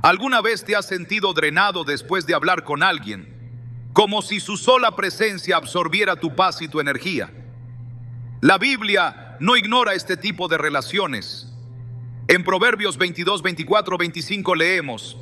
¿Alguna vez te has sentido drenado después de hablar con alguien, como si su sola presencia absorbiera tu paz y tu energía? La Biblia no ignora este tipo de relaciones. En Proverbios 22, 24, 25 leemos: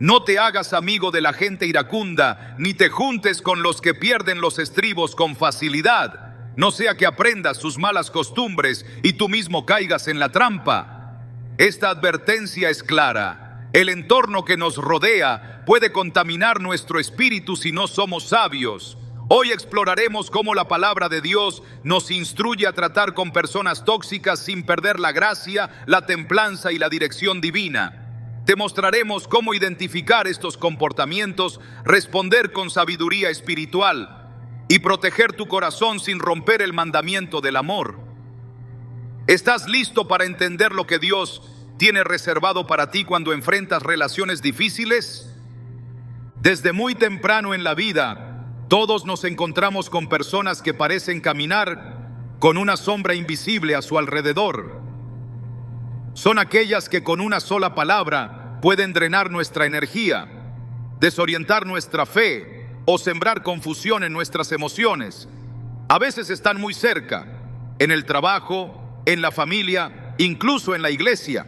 no te hagas amigo de la gente iracunda, ni te juntes con los que pierden los estribos con facilidad, no sea que aprendas sus malas costumbres y tú mismo caigas en la trampa. Esta advertencia es clara. El entorno que nos rodea puede contaminar nuestro espíritu si no somos sabios. Hoy exploraremos cómo la palabra de Dios nos instruye a tratar con personas tóxicas sin perder la gracia, la templanza y la dirección divina. Te mostraremos cómo identificar estos comportamientos, responder con sabiduría espiritual y proteger tu corazón sin romper el mandamiento del amor. ¿Estás listo para entender lo que Dios tiene reservado para ti cuando enfrentas relaciones difíciles? Desde muy temprano en la vida, todos nos encontramos con personas que parecen caminar con una sombra invisible a su alrededor. Son aquellas que con una sola palabra pueden drenar nuestra energía, desorientar nuestra fe o sembrar confusión en nuestras emociones. A veces están muy cerca, en el trabajo, en la familia, incluso en la iglesia.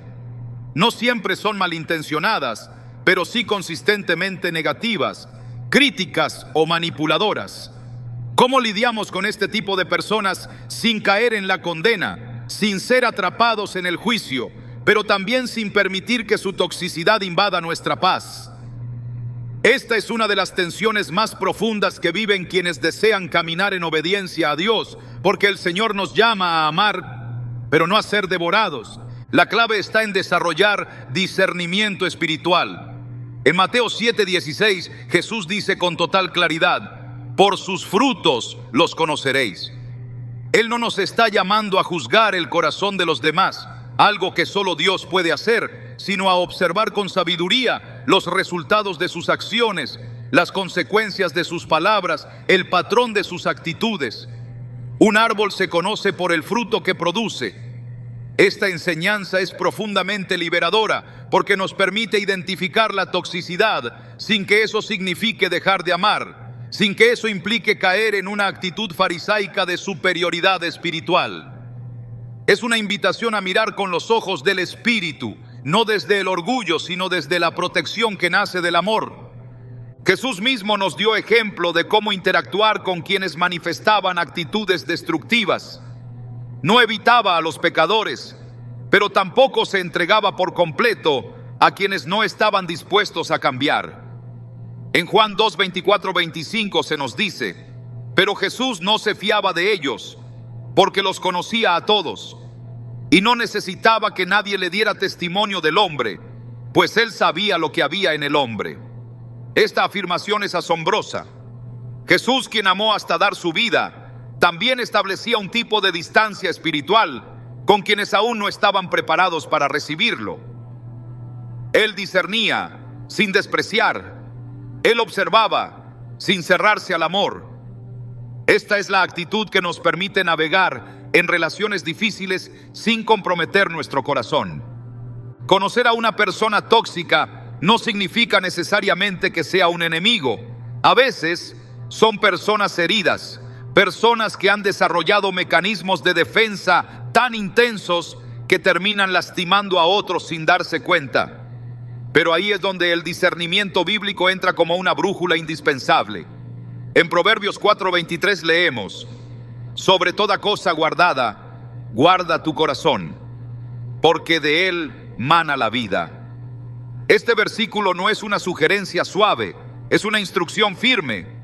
No siempre son malintencionadas, pero sí consistentemente negativas, críticas o manipuladoras. ¿Cómo lidiamos con este tipo de personas sin caer en la condena, sin ser atrapados en el juicio, pero también sin permitir que su toxicidad invada nuestra paz? Esta es una de las tensiones más profundas que viven quienes desean caminar en obediencia a Dios, porque el Señor nos llama a amar, pero no a ser devorados. La clave está en desarrollar discernimiento espiritual. En Mateo 7:16, Jesús dice con total claridad: por sus frutos los conoceréis. Él no nos está llamando a juzgar el corazón de los demás, algo que solo Dios puede hacer, sino a observar con sabiduría los resultados de sus acciones, las consecuencias de sus palabras, el patrón de sus actitudes. Un árbol se conoce por el fruto que produce. Esta enseñanza es profundamente liberadora porque nos permite identificar la toxicidad sin que eso signifique dejar de amar, sin que eso implique caer en una actitud farisaica de superioridad espiritual. Es una invitación a mirar con los ojos del Espíritu, no desde el orgullo, sino desde la protección que nace del amor. Jesús mismo nos dio ejemplo de cómo interactuar con quienes manifestaban actitudes destructivas. No evitaba a los pecadores, pero tampoco se entregaba por completo a quienes no estaban dispuestos a cambiar. En Juan 2, 24, 25 se nos dice: pero Jesús no se fiaba de ellos, porque los conocía a todos, y no necesitaba que nadie le diera testimonio del hombre, pues él sabía lo que había en el hombre. Esta afirmación es asombrosa. Jesús, quien amó hasta dar su vida, también establecía un tipo de distancia espiritual con quienes aún no estaban preparados para recibirlo. Él discernía sin despreciar. Él observaba sin cerrarse al amor. Esta es la actitud que nos permite navegar en relaciones difíciles sin comprometer nuestro corazón. Conocer a una persona tóxica no significa necesariamente que sea un enemigo. A veces son personas heridas, personas que han desarrollado mecanismos de defensa tan intensos que terminan lastimando a otros sin darse cuenta. Pero ahí es donde el discernimiento bíblico entra como una brújula indispensable. En Proverbios 4:23 leemos: sobre toda cosa guardada, guarda tu corazón, porque de él mana la vida. Este versículo no es una sugerencia suave, es una instrucción firme.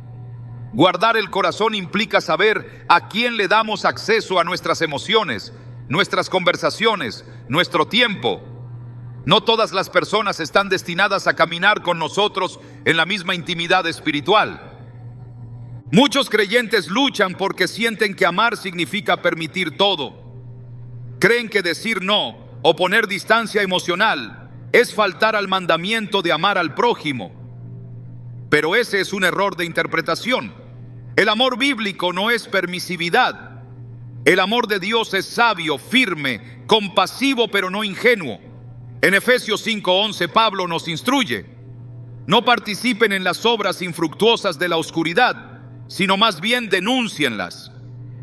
Guardar el corazón implica saber a quién le damos acceso a nuestras emociones, nuestras conversaciones, nuestro tiempo. No todas las personas están destinadas a caminar con nosotros en la misma intimidad espiritual. Muchos creyentes luchan porque sienten que amar significa permitir todo. Creen que decir no o poner distancia emocional es faltar al mandamiento de amar al prójimo. Pero ese es un error de interpretación. El amor bíblico no es permisividad. El amor de Dios es sabio, firme, compasivo, pero no ingenuo. En Efesios 5:11 Pablo nos instruye: no participen en las obras infructuosas de la oscuridad, sino más bien denúncienlas.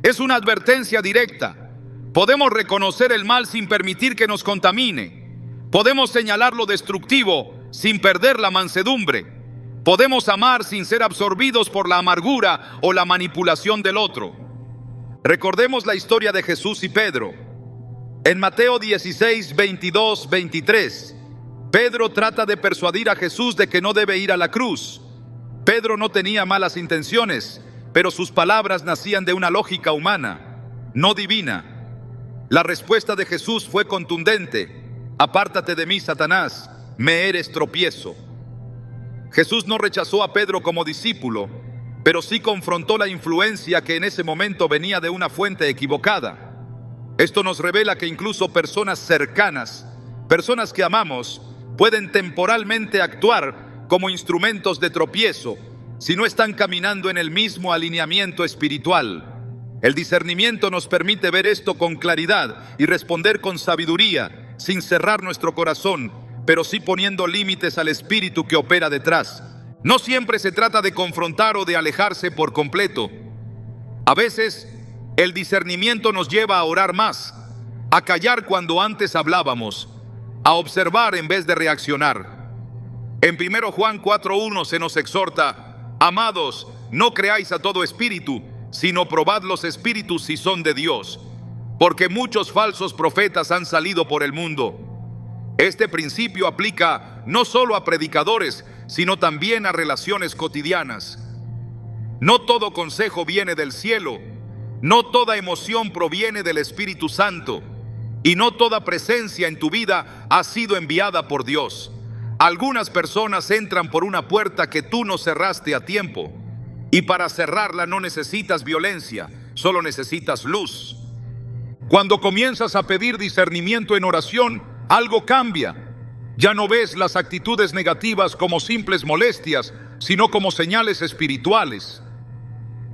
Es una advertencia directa. Podemos reconocer el mal sin permitir que nos contamine. Podemos señalar lo destructivo sin perder la mansedumbre. Podemos amar sin ser absorbidos por la amargura o la manipulación del otro. Recordemos la historia de Jesús y Pedro. En Mateo 16, 22, 23, Pedro trata de persuadir a Jesús de que no debe ir a la cruz. Pedro no tenía malas intenciones, pero sus palabras nacían de una lógica humana, no divina. La respuesta de Jesús fue contundente: apártate de mí, Satanás, me eres tropiezo. Jesús no rechazó a Pedro como discípulo, pero sí confrontó la influencia que en ese momento venía de una fuente equivocada. Esto nos revela que incluso personas cercanas, personas que amamos, pueden temporalmente actuar como instrumentos de tropiezo si no están caminando en el mismo alineamiento espiritual. El discernimiento nos permite ver esto con claridad y responder con sabiduría, sin cerrar nuestro corazón, pero sí poniendo límites al espíritu que opera detrás. No siempre se trata de confrontar o de alejarse por completo. A veces, el discernimiento nos lleva a orar más, a callar cuando antes hablábamos, a observar en vez de reaccionar. En 1 Juan 4:1 se nos exhorta: amados, no creáis a todo espíritu, sino probad los espíritus si son de Dios, porque muchos falsos profetas han salido por el mundo. Este principio aplica no solo a predicadores, sino también a relaciones cotidianas. No todo consejo viene del cielo, no toda emoción proviene del Espíritu Santo, y no toda presencia en tu vida ha sido enviada por Dios. Algunas personas entran por una puerta que tú no cerraste a tiempo, y para cerrarla no necesitas violencia, solo necesitas luz. Cuando comienzas a pedir discernimiento en oración, algo cambia. Ya no ves las actitudes negativas como simples molestias, sino como señales espirituales.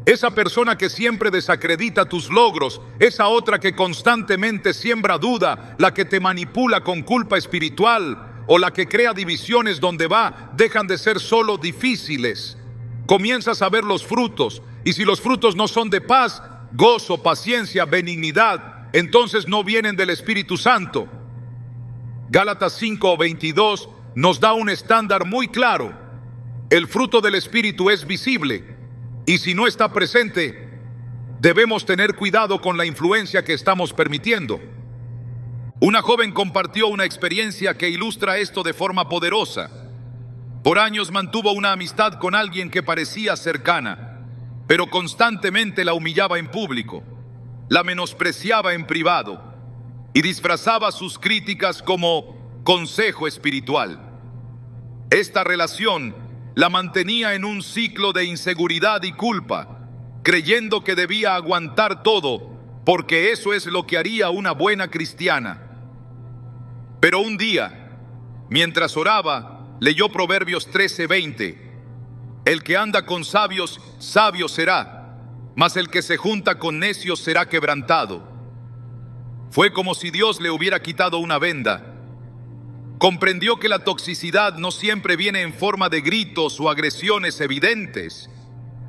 Esa persona que siempre desacredita tus logros, esa otra que constantemente siembra duda, la que te manipula con culpa espiritual o la que crea divisiones donde va, dejan de ser solo difíciles. Comienzas a ver los frutos, y si los frutos no son de paz, gozo, paciencia, benignidad, entonces no vienen del Espíritu Santo. Gálatas 5:22 nos da un estándar muy claro. El fruto del Espíritu es visible, y si no está presente, debemos tener cuidado con la influencia que estamos permitiendo. Una joven compartió una experiencia que ilustra esto de forma poderosa. Por años mantuvo una amistad con alguien que parecía cercana, pero constantemente la humillaba en público, la menospreciaba en privado y disfrazaba sus críticas como consejo espiritual. Esta relación la mantenía en un ciclo de inseguridad y culpa, creyendo que debía aguantar todo, porque eso es lo que haría una buena cristiana. Pero un día, mientras oraba, leyó Proverbios 13:20. El que anda con sabios, sabio será, mas el que se junta con necios será quebrantado. Fue como si Dios le hubiera quitado una venda. Comprendió que la toxicidad no siempre viene en forma de gritos o agresiones evidentes.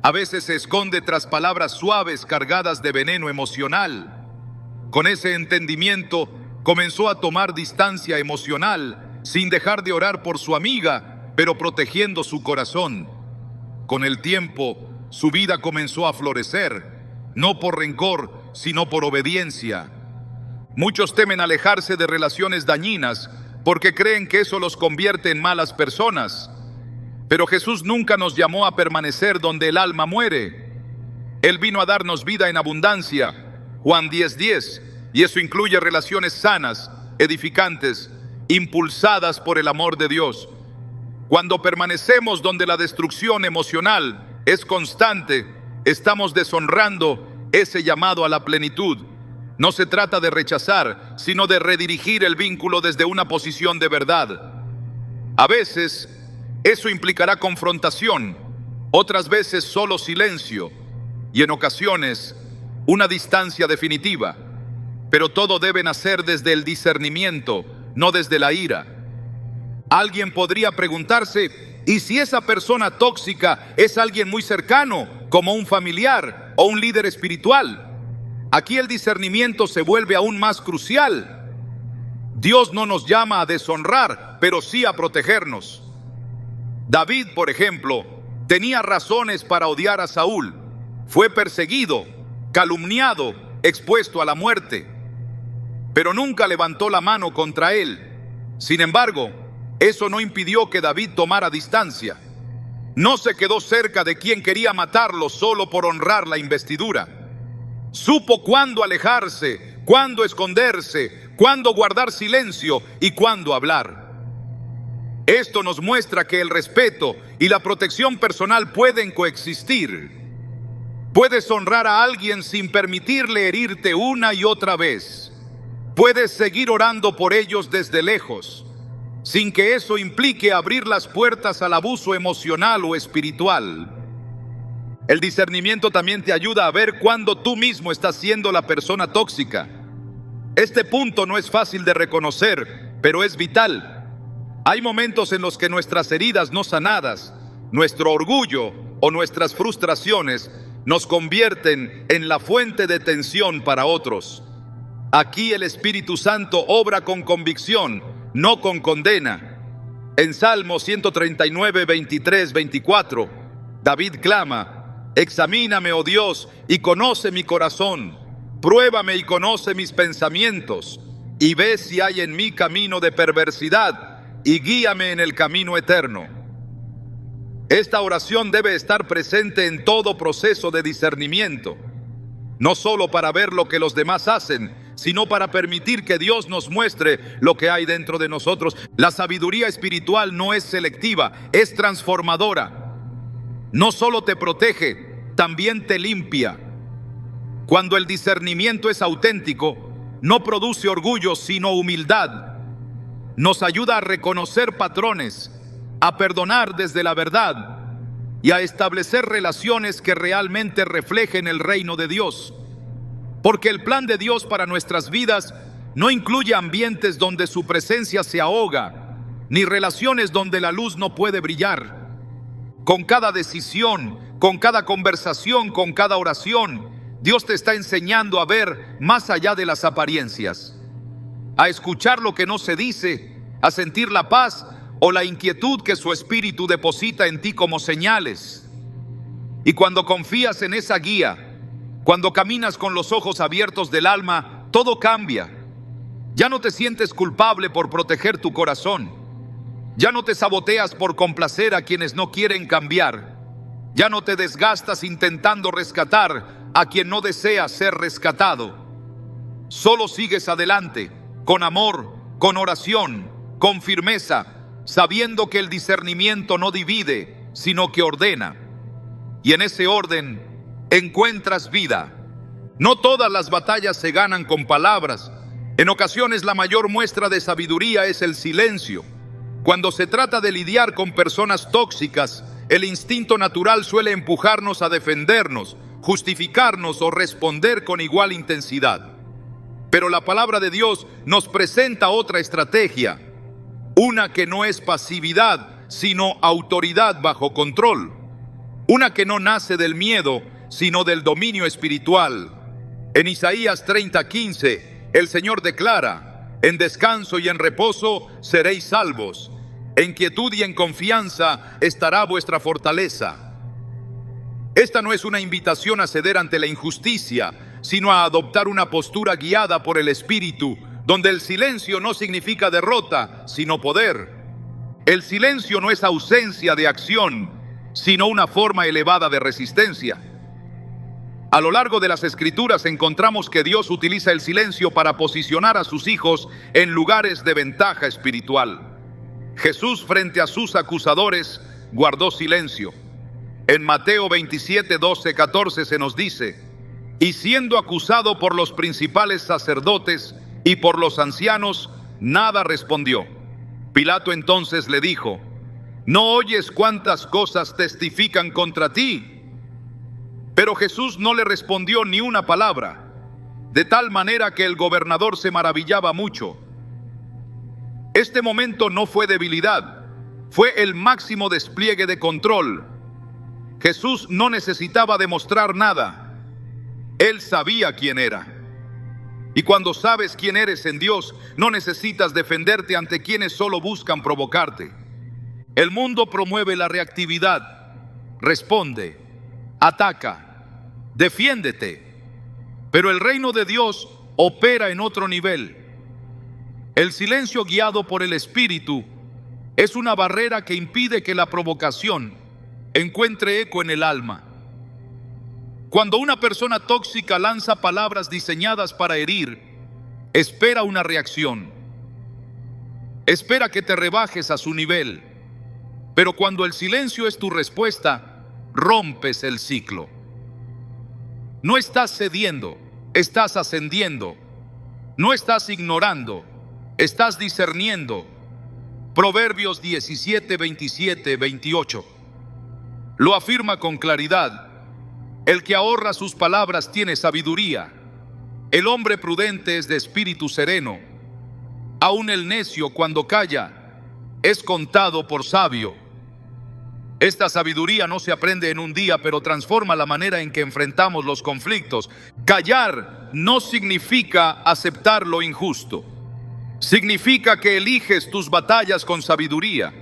A veces se esconde tras palabras suaves cargadas de veneno emocional. Con ese entendimiento, comenzó a tomar distancia emocional, sin dejar de orar por su amiga, pero protegiendo su corazón. Con el tiempo, su vida comenzó a florecer, no por rencor, sino por obediencia. Muchos temen alejarse de relaciones dañinas porque creen que eso los convierte en malas personas. Pero Jesús nunca nos llamó a permanecer donde el alma muere. Él vino a darnos vida en abundancia, Juan 10:10, y eso incluye relaciones sanas, edificantes, impulsadas por el amor de Dios. Cuando permanecemos donde la destrucción emocional es constante, estamos deshonrando ese llamado a la plenitud. No se trata de rechazar, sino de redirigir el vínculo desde una posición de verdad. A veces, eso implicará confrontación, otras veces solo silencio, y en ocasiones, una distancia definitiva. Pero todo debe nacer desde el discernimiento, no desde la ira. Alguien podría preguntarse, ¿y si esa persona tóxica es alguien muy cercano, como un familiar o un líder espiritual? Aquí el discernimiento se vuelve aún más crucial. Dios no nos llama a deshonrar, pero sí a protegernos. David, por ejemplo, tenía razones para odiar a Saúl. Fue perseguido, calumniado, expuesto a la muerte, pero nunca levantó la mano contra él. Sin embargo, eso no impidió que David tomara distancia. No se quedó cerca de quien quería matarlo solo por honrar la investidura. Supo cuándo alejarse, cuándo esconderse, cuándo guardar silencio y cuándo hablar. Esto nos muestra que el respeto y la protección personal pueden coexistir. Puedes honrar a alguien sin permitirle herirte una y otra vez. Puedes seguir orando por ellos desde lejos, sin que eso implique abrir las puertas al abuso emocional o espiritual. El discernimiento también te ayuda a ver cuándo tú mismo estás siendo la persona tóxica. Este punto no es fácil de reconocer, pero es vital. Hay momentos en los que nuestras heridas no sanadas, nuestro orgullo o nuestras frustraciones nos convierten en la fuente de tensión para otros. Aquí el Espíritu Santo obra con convicción, no con condena. En Salmo 139, 23, 24, David clama: examíname, oh Dios, y conoce mi corazón. Pruébame y conoce mis pensamientos, y ve si hay en mí camino de perversidad, y guíame en el camino eterno. Esta oración debe estar presente en todo proceso de discernimiento, no solo para ver lo que los demás hacen, sino para permitir que Dios nos muestre lo que hay dentro de nosotros. La sabiduría espiritual no es selectiva, es transformadora. No solo te protege, también te limpia. Cuando el discernimiento es auténtico, no produce orgullo, sino humildad. Nos ayuda a reconocer patrones, a perdonar desde la verdad y a establecer relaciones que realmente reflejen el reino de Dios. Porque el plan de Dios para nuestras vidas no incluye ambientes donde su presencia se ahoga, ni relaciones donde la luz no puede brillar. Con cada decisión, con cada conversación, con cada oración, Dios te está enseñando a ver más allá de las apariencias, a escuchar lo que no se dice, a sentir la paz o la inquietud que su espíritu deposita en ti como señales. Y cuando confías en esa guía, cuando caminas con los ojos abiertos del alma, todo cambia. Ya no te sientes culpable por proteger tu corazón. Ya no te saboteas por complacer a quienes no quieren cambiar. Ya no te desgastas intentando rescatar a quien no desea ser rescatado. Solo sigues adelante, con amor, con oración, con firmeza, sabiendo que el discernimiento no divide, sino que ordena. Y en ese orden encuentras vida. No todas las batallas se ganan con palabras. En ocasiones la mayor muestra de sabiduría es el silencio. Cuando se trata de lidiar con personas tóxicas, el instinto natural suele empujarnos a defendernos, justificarnos o responder con igual intensidad. Pero la palabra de Dios nos presenta otra estrategia, una que no es pasividad, sino autoridad bajo control, una que no nace del miedo, sino del dominio espiritual. En Isaías 30:15, el Señor declara: en descanso y en reposo seréis salvos, en quietud y en confianza estará vuestra fortaleza. Esta no es una invitación a ceder ante la injusticia, sino a adoptar una postura guiada por el Espíritu, donde el silencio no significa derrota, sino poder. El silencio no es ausencia de acción, sino una forma elevada de resistencia. A lo largo de las Escrituras encontramos que Dios utiliza el silencio para posicionar a sus hijos en lugares de ventaja espiritual. Jesús, frente a sus acusadores, guardó silencio. En Mateo 27, 12, 14 se nos dice: y siendo acusado por los principales sacerdotes y por los ancianos, nada respondió. Pilato entonces le dijo: ¿no oyes cuántas cosas testifican contra ti? Pero Jesús no le respondió ni una palabra, de tal manera que el gobernador se maravillaba mucho. Este momento no fue debilidad, fue el máximo despliegue de control. Jesús no necesitaba demostrar nada. Él sabía quién era. Y cuando sabes quién eres en Dios, no necesitas defenderte ante quienes solo buscan provocarte. El mundo promueve la reactividad. Responde, ataca, defiéndete. Pero el reino de Dios opera en otro nivel. El silencio guiado por el Espíritu es una barrera que impide que la provocación encuentre eco en el alma. Cuando una persona tóxica lanza palabras diseñadas para herir, espera una reacción. Espera que te rebajes a su nivel. Pero cuando el silencio es tu respuesta, rompes el ciclo. No estás cediendo, estás ascendiendo. No estás ignorando, estás discerniendo. Proverbios 17, 27, 28. Lo afirma con claridad. El que ahorra sus palabras tiene sabiduría. El hombre prudente es de espíritu sereno. Aun el necio, cuando calla, es contado por sabio. Esta sabiduría no se aprende en un día, pero transforma la manera en que enfrentamos los conflictos. Callar no significa aceptar lo injusto. Significa que eliges tus batallas con sabiduría,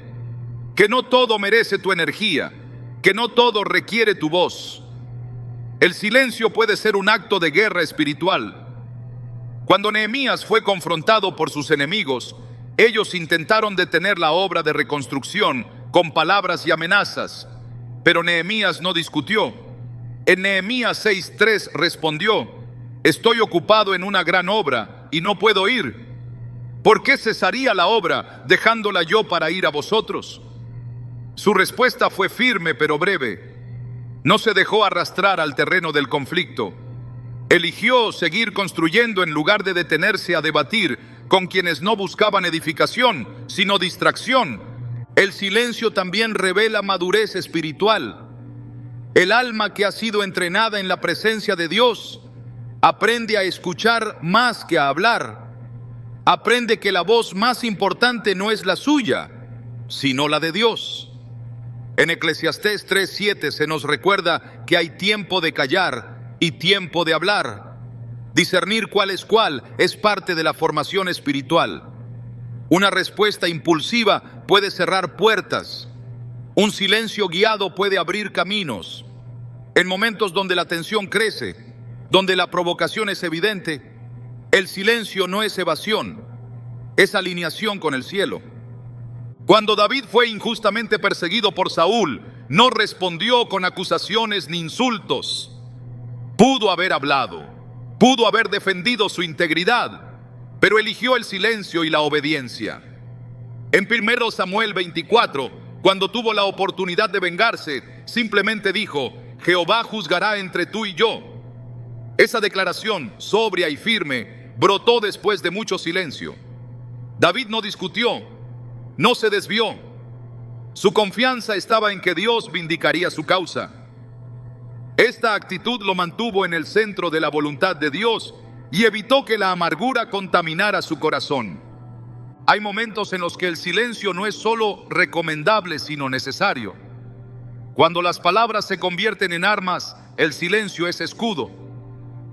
que no todo merece tu energía, que no todo requiere tu voz. El silencio puede ser un acto de guerra espiritual. Cuando Nehemías fue confrontado por sus enemigos, ellos intentaron detener la obra de reconstrucción con palabras y amenazas, pero Nehemías no discutió. En Nehemías 6:3 respondió: estoy ocupado en una gran obra y no puedo ir. ¿Por qué cesaría la obra dejándola yo para ir a vosotros? Su respuesta fue firme pero breve. No se dejó arrastrar al terreno del conflicto. Eligió seguir construyendo en lugar de detenerse a debatir con quienes no buscaban edificación, sino distracción. El silencio también revela madurez espiritual. El alma que ha sido entrenada en la presencia de Dios aprende a escuchar más que a hablar. Aprende que la voz más importante no es la suya, sino la de Dios. En Eclesiastés 3:7 se nos recuerda que hay tiempo de callar y tiempo de hablar. Discernir cuál es parte de la formación espiritual. Una respuesta impulsiva puede cerrar puertas. Un silencio guiado puede abrir caminos. En momentos donde la tensión crece, donde la provocación es evidente, el silencio no es evasión, es alineación con el cielo. Cuando David fue injustamente perseguido por Saúl, no respondió con acusaciones ni insultos. Pudo haber hablado, pudo haber defendido su integridad, pero eligió el silencio y la obediencia. En 1 Samuel 24, cuando tuvo la oportunidad de vengarse, simplemente dijo: Jehová juzgará entre tú y yo. Esa declaración, sobria y firme, brotó después de mucho silencio. David no discutió, no se desvió. Su confianza estaba en que Dios vindicaría su causa. Esta actitud lo mantuvo en el centro de la voluntad de Dios y evitó que la amargura contaminara su corazón. Hay momentos en los que el silencio no es solo recomendable, sino necesario. Cuando las palabras se convierten en armas, el silencio es escudo.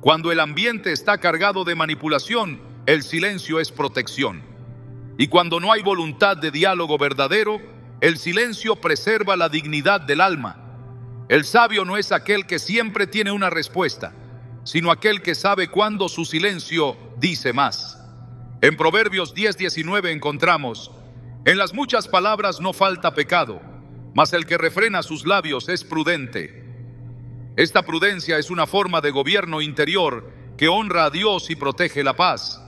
Cuando el ambiente está cargado de manipulación, el silencio es protección. Y cuando no hay voluntad de diálogo verdadero, el silencio preserva la dignidad del alma. El sabio no es aquel que siempre tiene una respuesta, sino aquel que sabe cuándo su silencio dice más. En Proverbios 10:19 encontramos: en las muchas palabras no falta pecado, mas el que refrena sus labios es prudente. Esta prudencia es una forma de gobierno interior que honra a Dios y protege la paz.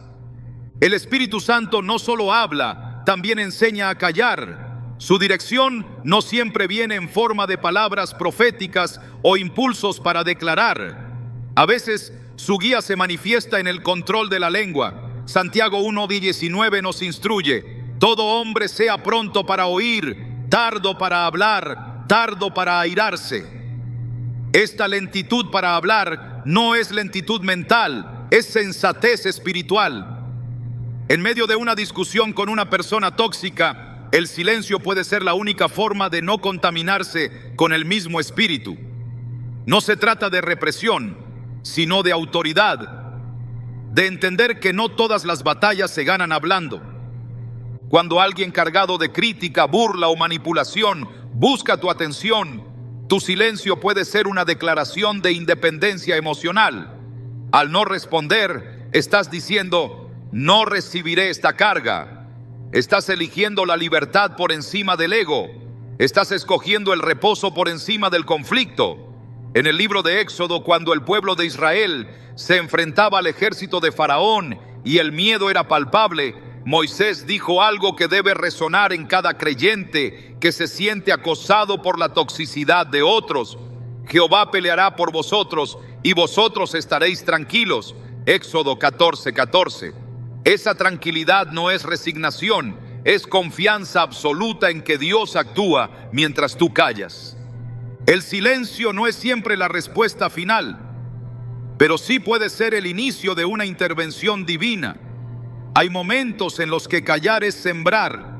El Espíritu Santo no solo habla, también enseña a callar. Su dirección no siempre viene en forma de palabras proféticas o impulsos para declarar. A veces su guía se manifiesta en el control de la lengua. Santiago 1:19 nos instruye: todo hombre sea pronto para oír, tardo para hablar, tardo para airarse. Esta lentitud para hablar no es lentitud mental, es sensatez espiritual. En medio de una discusión con una persona tóxica, el silencio puede ser la única forma de no contaminarse con el mismo espíritu. No se trata de represión, sino de autoridad, de entender que no todas las batallas se ganan hablando. Cuando alguien cargado de crítica, burla o manipulación busca tu atención, tu silencio puede ser una declaración de independencia emocional. Al no responder, estás diciendo: no recibiré esta carga. Estás eligiendo la libertad por encima del ego. Estás escogiendo el reposo por encima del conflicto. En el libro de Éxodo, cuando el pueblo de Israel se enfrentaba al ejército de Faraón y el miedo era palpable, Moisés dijo algo que debe resonar en cada creyente que se siente acosado por la toxicidad de otros. Jehová peleará por vosotros y vosotros estaréis tranquilos. Éxodo 14:14. Esa tranquilidad no es resignación, es confianza absoluta en que Dios actúa mientras tú callas. El silencio no es siempre la respuesta final, pero sí puede ser el inicio de una intervención divina. Hay momentos en los que callar es sembrar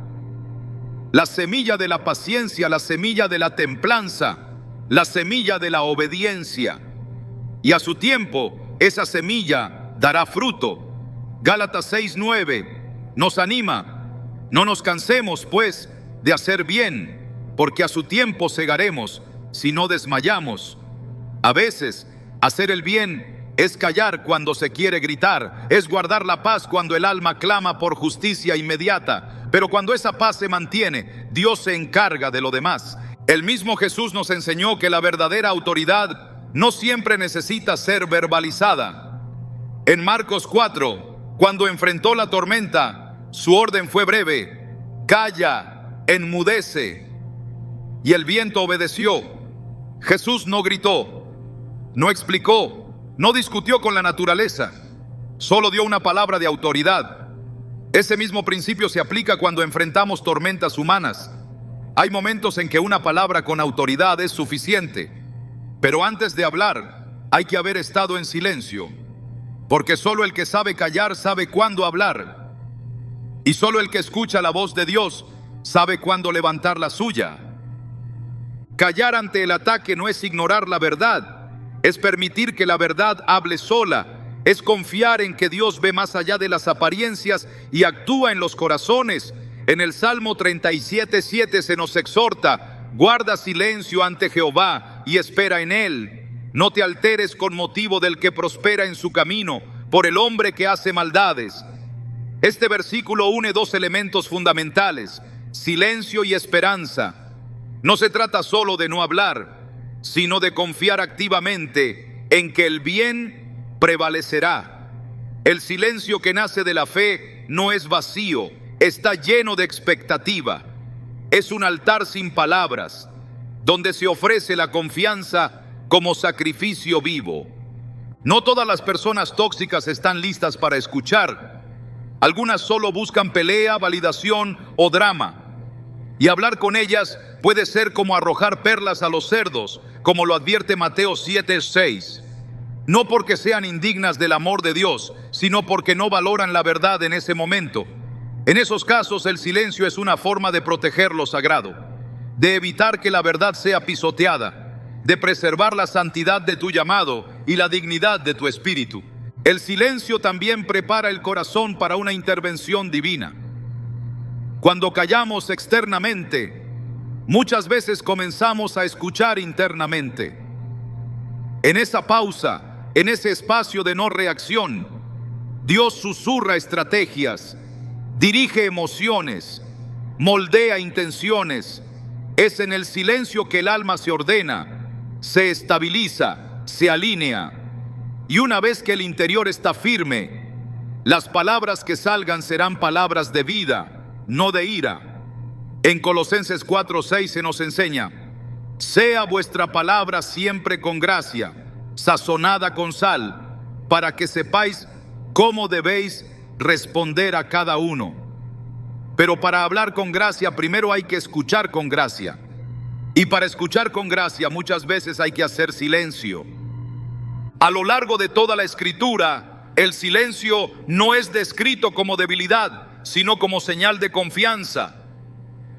la semilla de la paciencia, la semilla de la templanza, la semilla de la obediencia. Y a su tiempo, esa semilla dará fruto. Gálatas 6:9 nos anima: no nos cansemos, pues, de hacer bien, porque a su tiempo segaremos, si no desmayamos. A veces, hacer el bien es callar cuando se quiere gritar, es guardar la paz cuando el alma clama por justicia inmediata. Pero cuando esa paz se mantiene, Dios se encarga de lo demás. El mismo Jesús nos enseñó que la verdadera autoridad no siempre necesita ser verbalizada. En Marcos 4, cuando enfrentó la tormenta, su orden fue breve: calla, enmudece. Y el viento obedeció. Jesús no gritó, no explicó, no discutió con la naturaleza, solo dio una palabra de autoridad. Ese mismo principio se aplica cuando enfrentamos tormentas humanas. Hay momentos en que una palabra con autoridad es suficiente, pero antes de hablar hay que haber estado en silencio, porque solo el que sabe callar sabe cuándo hablar, y solo el que escucha la voz de Dios sabe cuándo levantar la suya. Callar ante el ataque no es ignorar la verdad, es permitir que la verdad hable sola, es confiar en que Dios ve más allá de las apariencias y actúa en los corazones. En el Salmo 37:7 se nos exhorta: guarda silencio ante Jehová y espera en Él. No te alteres con motivo del que prospera en su camino, por el hombre que hace maldades. Este versículo une dos elementos fundamentales: silencio y esperanza. No se trata solo de no hablar, sino de confiar activamente en que el bien prevalecerá. El silencio que nace de la fe no es vacío, está lleno de expectativa. Es un altar sin palabras, donde se ofrece la confianza como sacrificio vivo. No todas las personas tóxicas están listas para escuchar. Algunas solo buscan pelea, validación o drama. Y hablar con ellas puede ser como arrojar perlas a los cerdos, como lo advierte Mateo 7:6. No porque sean indignas del amor de Dios, sino porque no valoran la verdad en ese momento. En esos casos, el silencio es una forma de proteger lo sagrado, de evitar que la verdad sea pisoteada, de preservar la santidad de tu llamado y la dignidad de tu espíritu. El silencio también prepara el corazón para una intervención divina. Cuando callamos externamente, muchas veces comenzamos a escuchar internamente. En esa pausa, en ese espacio de no reacción, Dios susurra estrategias, dirige emociones, moldea intenciones. Es en el silencio que el alma se ordena, se estabiliza, se alinea. Y una vez que el interior está firme, las palabras que salgan serán palabras de vida, no de ira. En Colosenses 4:6 se nos enseña: sea vuestra palabra siempre con gracia, sazonada con sal, para que sepáis cómo debéis responder a cada uno. Pero para hablar con gracia, primero hay que escuchar con gracia. Y para escuchar con gracia, muchas veces hay que hacer silencio. A lo largo de toda la Escritura, El silencio no es descrito como debilidad, sino como señal de confianza.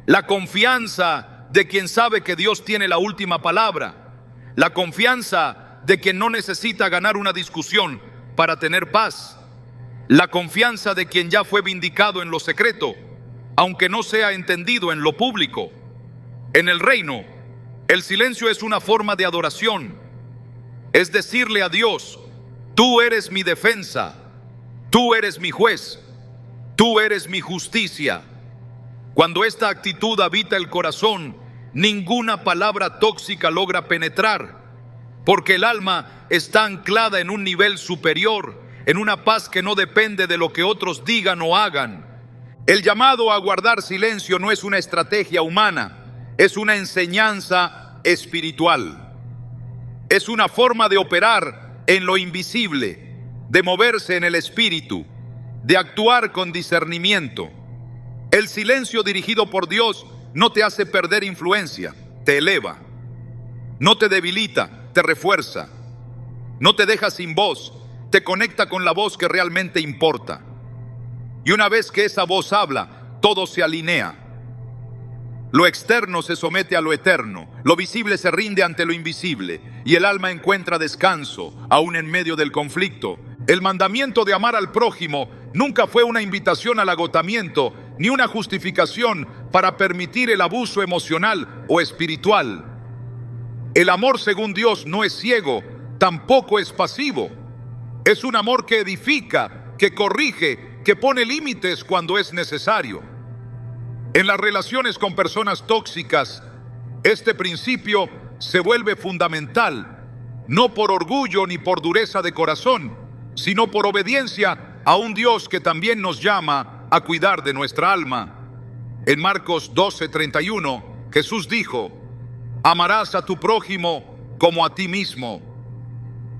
La confianza de quien sabe que Dios tiene la última palabra. La confianza de quien no necesita ganar una discusión para tener paz. La confianza de quien ya fue vindicado en lo secreto, aunque no sea entendido en lo público. En el reino, el silencio es una forma de adoración. Es decirle a Dios: tú eres mi defensa, tú eres mi juez, tú eres mi justicia. Cuando esta actitud habita el corazón, ninguna palabra tóxica logra penetrar, porque el alma está anclada en un nivel superior, en una paz que no depende de lo que otros digan o hagan. El llamado a guardar silencio no es una estrategia humana, es una enseñanza espiritual. Es una forma de operar en lo invisible, de moverse en el espíritu, de actuar con discernimiento. El silencio dirigido por Dios no te hace perder influencia, te eleva. No te debilita, te refuerza. No te deja sin voz, te conecta con la voz que realmente importa. Y una vez que esa voz habla, todo se alinea. Lo externo se somete a lo eterno, lo visible se rinde ante lo invisible, y el alma encuentra descanso, aún en medio del conflicto. El mandamiento de amar al prójimo nunca fue una invitación al agotamiento, ni una justificación para permitir el abuso emocional o espiritual. El amor según Dios no es ciego, tampoco es pasivo. Es un amor que edifica, que corrige, que pone límites cuando es necesario. En las relaciones con personas tóxicas, este principio se vuelve fundamental, no por orgullo ni por dureza de corazón, sino por obediencia a un Dios que también nos llama a cuidar de nuestra alma. En Marcos 12:31, Jesús dijo: amarás a tu prójimo como a ti mismo.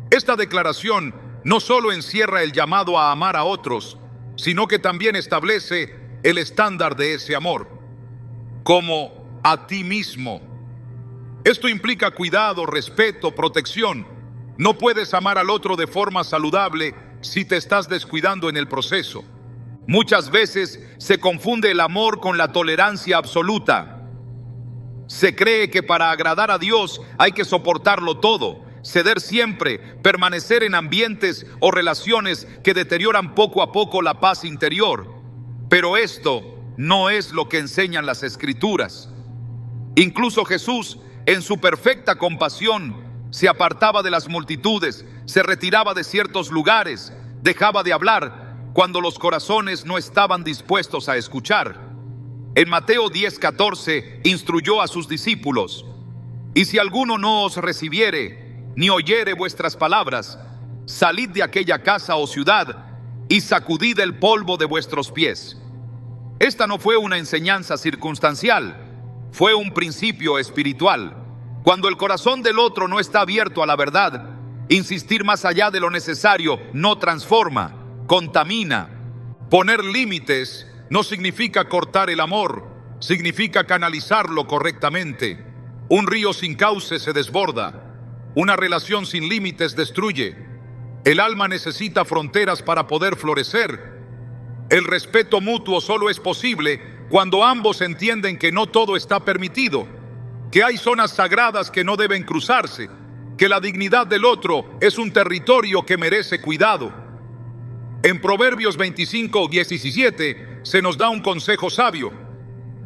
Esta declaración no solo encierra el llamado a amar a otros, sino que también establece el estándar de ese amor, como a ti mismo. Esto implica cuidado, respeto, protección. No puedes amar al otro de forma saludable si te estás descuidando en el proceso. Muchas veces se confunde el amor con la tolerancia absoluta. Se cree que para agradar a Dios hay que soportarlo todo, ceder siempre, permanecer en ambientes o relaciones que deterioran poco a poco la paz interior. Pero esto no es lo que enseñan las Escrituras. Incluso Jesús, en su perfecta compasión, se apartaba de las multitudes, se retiraba de ciertos lugares, dejaba de hablar cuando los corazones no estaban dispuestos a escuchar. En Mateo 10:14 instruyó a sus discípulos: y si alguno no os recibiere, ni oyere vuestras palabras, salid de aquella casa o ciudad y sacudid el polvo de vuestros pies. Esta no fue una enseñanza circunstancial, fue un principio espiritual. Cuando el corazón del otro no está abierto a la verdad, insistir más allá de lo necesario no transforma, contamina. Poner límites no significa cortar el amor, significa canalizarlo correctamente. Un río sin cauce se desborda, una relación sin límites destruye. El alma necesita fronteras para poder florecer. El respeto mutuo solo es posible cuando ambos entienden que no todo está permitido, que hay zonas sagradas que no deben cruzarse, que la dignidad del otro es un territorio que merece cuidado. En Proverbios 25:17 se nos da un consejo sabio: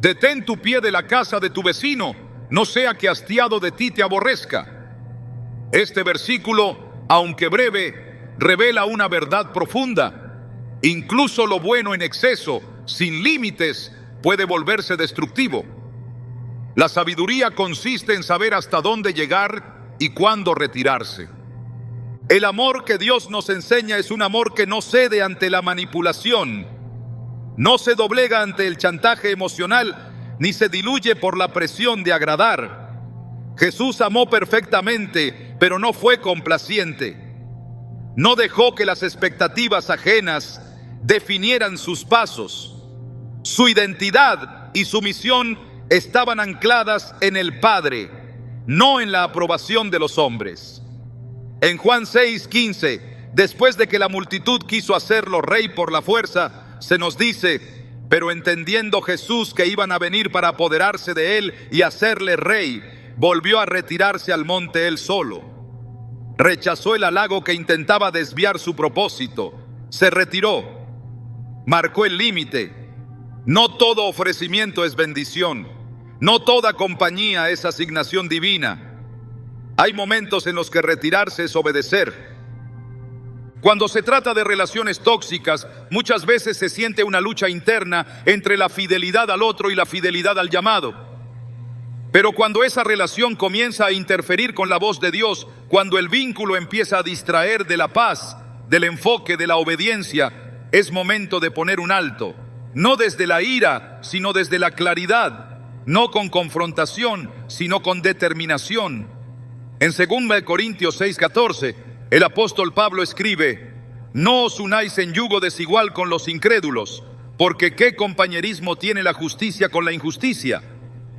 detén tu pie de la casa de tu vecino, no sea que hastiado de ti te aborrezca. Este versículo, aunque breve, revela una verdad profunda. Incluso lo bueno en exceso, sin límites, puede volverse destructivo. La sabiduría consiste en saber hasta dónde llegar y cuándo retirarse. El amor que Dios nos enseña es un amor que no cede ante la manipulación, no se doblega ante el chantaje emocional, ni se diluye por la presión de agradar. Jesús amó perfectamente, pero no fue complaciente. No dejó que las expectativas ajenas definieran sus pasos. Su identidad y su misión estaban ancladas en el Padre, no en la aprobación de los hombres. En Juan 6:15, después de que la multitud quiso hacerlo rey por la fuerza, se nos dice: pero entendiendo Jesús que iban a venir para apoderarse de él y hacerle rey, volvió a retirarse al monte él solo. Rechazó el halago que intentaba desviar su propósito. Se retiró. Marcó el límite. No todo ofrecimiento es bendición. No toda compañía es asignación divina. Hay momentos en los que retirarse es obedecer. Cuando se trata de relaciones tóxicas, muchas veces se siente una lucha interna entre la fidelidad al otro y la fidelidad al llamado. Pero cuando esa relación comienza a interferir con la voz de Dios, cuando el vínculo empieza a distraer de la paz, del enfoque, de la obediencia, es momento de poner un alto. No desde la ira, sino desde la claridad. No con confrontación, sino con determinación. En 2 Corintios 6:14, el apóstol Pablo escribe: no os unáis en yugo desigual con los incrédulos, porque ¿qué compañerismo tiene la justicia con la injusticia?